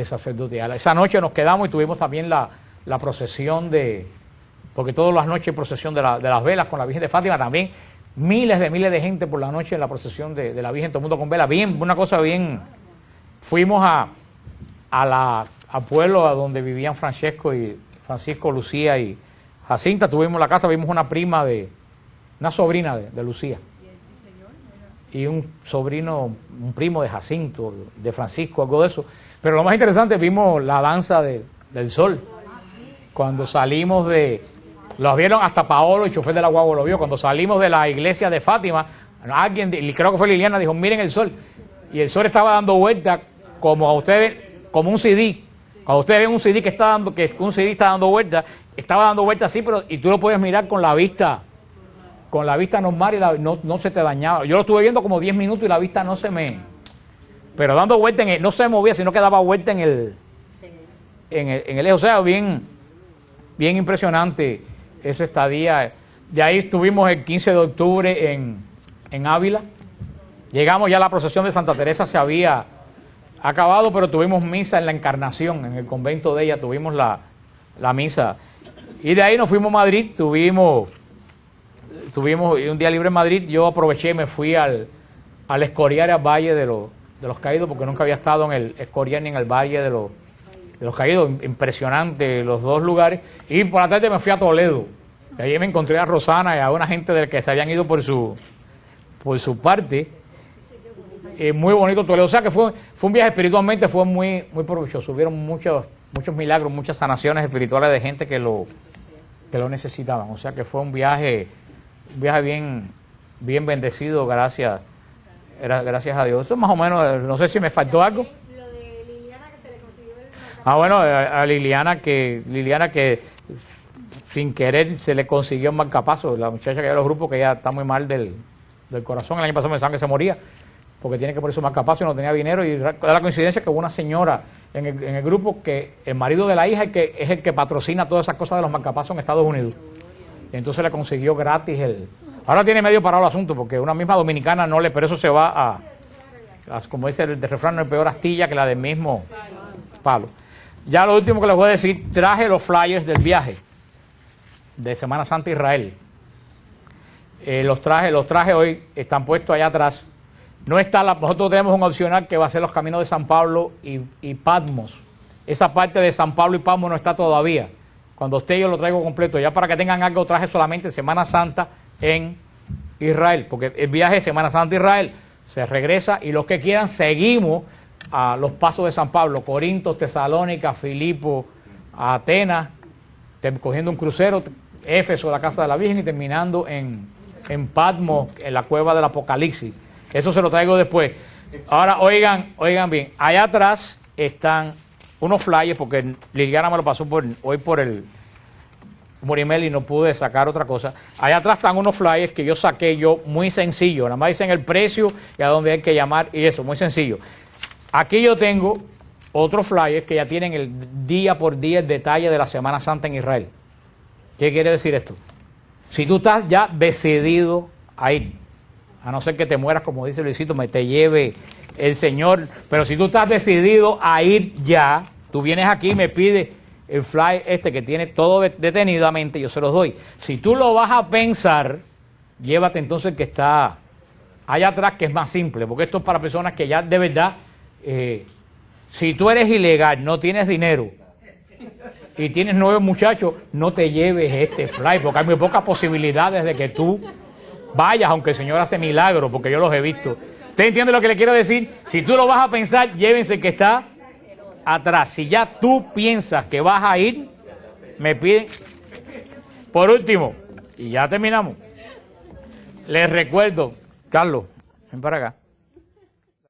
sacerdotes. Esa noche nos quedamos y tuvimos también la procesión porque todas las noches hay procesión de las velas con la Virgen de Fátima, también miles de gente por la noche en la procesión de la Virgen, todo el mundo con velas, una cosa bien. Fuimos al pueblo a donde vivían Francisco, Lucía y Jacinta, tuvimos la casa, vimos una sobrina de Lucía. Y un primo de Jacinto, de Francisco, algo de eso. Pero lo más interesante, vimos la danza del sol. Cuando salimos los vieron hasta Paolo, el chofer de la guagua lo vio. Cuando salimos de la iglesia de Fátima, alguien, creo que fue Liliana, dijo, miren el sol. Y el sol estaba dando vuelta como un CD. Cuando ustedes ven un CD que un CD está dando vuelta, estaba dando vuelta así, y tú lo puedes mirar con la vista normal y no se te dañaba. Yo lo estuve viendo como 10 minutos y la vista pero dando vuelta no se movía, sino que daba vuelta en el eje. O sea, bien impresionante esa estadía. De ahí estuvimos el 15 de octubre en Ávila. Llegamos ya a la procesión de Santa Teresa, se había acabado, pero tuvimos misa en la Encarnación, en el convento de ella, tuvimos la misa. Y de ahí nos fuimos a Madrid, tuvimos un día libre en Madrid. Yo aproveché, me fui al Escorial, al Valle de los Caídos, porque nunca había estado en el Escorial ni en el Valle de los Caídos. Impresionante los dos lugares. Y por la tarde me fui a Toledo. Y ahí me encontré a Rosana y a una gente del que se habían ido por su parte. Muy bonito Toledo. O sea que fue un viaje espiritualmente, fue muy provechoso. Hubieron muchos milagros, muchas sanaciones espirituales de gente que lo necesitaban. O sea que fue un viaje bien bendecido, gracias a Dios. Eso más o menos, no sé si me faltó algo. Lo de Liliana, que se le consiguió el Bueno, a Liliana que sin querer se le consiguió un marcapaso, la muchacha que de los grupos, que ya está muy mal del corazón. El año pasado me pensaban que se moría porque tiene que poner su marcapaso y no tenía dinero, y da la coincidencia que hubo una señora en el grupo que el marido de la hija es el que patrocina todas esas cosas de los marcapasos en Estados Unidos. Y entonces le consiguió gratis Ahora tiene medio parado el asunto, porque una misma dominicana pero eso se va como dice el refrán, no es peor astilla que la del mismo palo. Ya lo último que les voy a decir, traje los flyers del viaje de Semana Santa Israel. Los traje hoy, están puestos allá atrás. Nosotros tenemos un opcional que va a ser los caminos de San Pablo y Patmos. Esa parte de San Pablo y Patmos no está todavía. Cuando yo lo traigo completo, ya para que tengan algo, traje solamente Semana Santa en Israel, porque el viaje de Semana Santa Israel se regresa, y los que quieran seguimos a los pasos de San Pablo, Corinto, Tesalónica, Filipo, Atenas, cogiendo un crucero, Éfeso, la casa de la Virgen, y terminando en Patmos, en la cueva del Apocalipsis. Eso se lo traigo después. Ahora, oigan bien, allá atrás están unos flyers, porque Liliana me lo pasó hoy por el email y no pude sacar otra cosa. Allá atrás están unos flyers que yo saqué muy sencillo, nada más dicen el precio y a dónde hay que llamar y eso, muy sencillo. Aquí yo tengo otros flyers que ya tienen el día por día el detalle de la Semana Santa en Israel. ¿Qué quiere decir esto? Si tú estás ya decidido a ir, a no ser que te mueras, como dice Luisito, me te lleve el Señor, pero si tú estás decidido a ir ya, tú vienes aquí y me pides el flyer este que tiene todo detenidamente, yo se los doy. Si tú lo vas a pensar, llévate entonces el que está allá atrás, que es más simple, porque esto es para personas que ya de verdad, si tú eres ilegal, no tienes dinero y tienes 9 muchachos, no te lleves este flyer, porque hay muy pocas posibilidades de que tú vayas, aunque el Señor hace milagros, porque yo los he visto. ¿Usted entiende lo que le quiero decir? Si tú lo vas a pensar, llévense el que está atrás. Si ya tú piensas que vas a ir, me piden. Por último, y ya terminamos, les recuerdo, Carlos, ven para acá.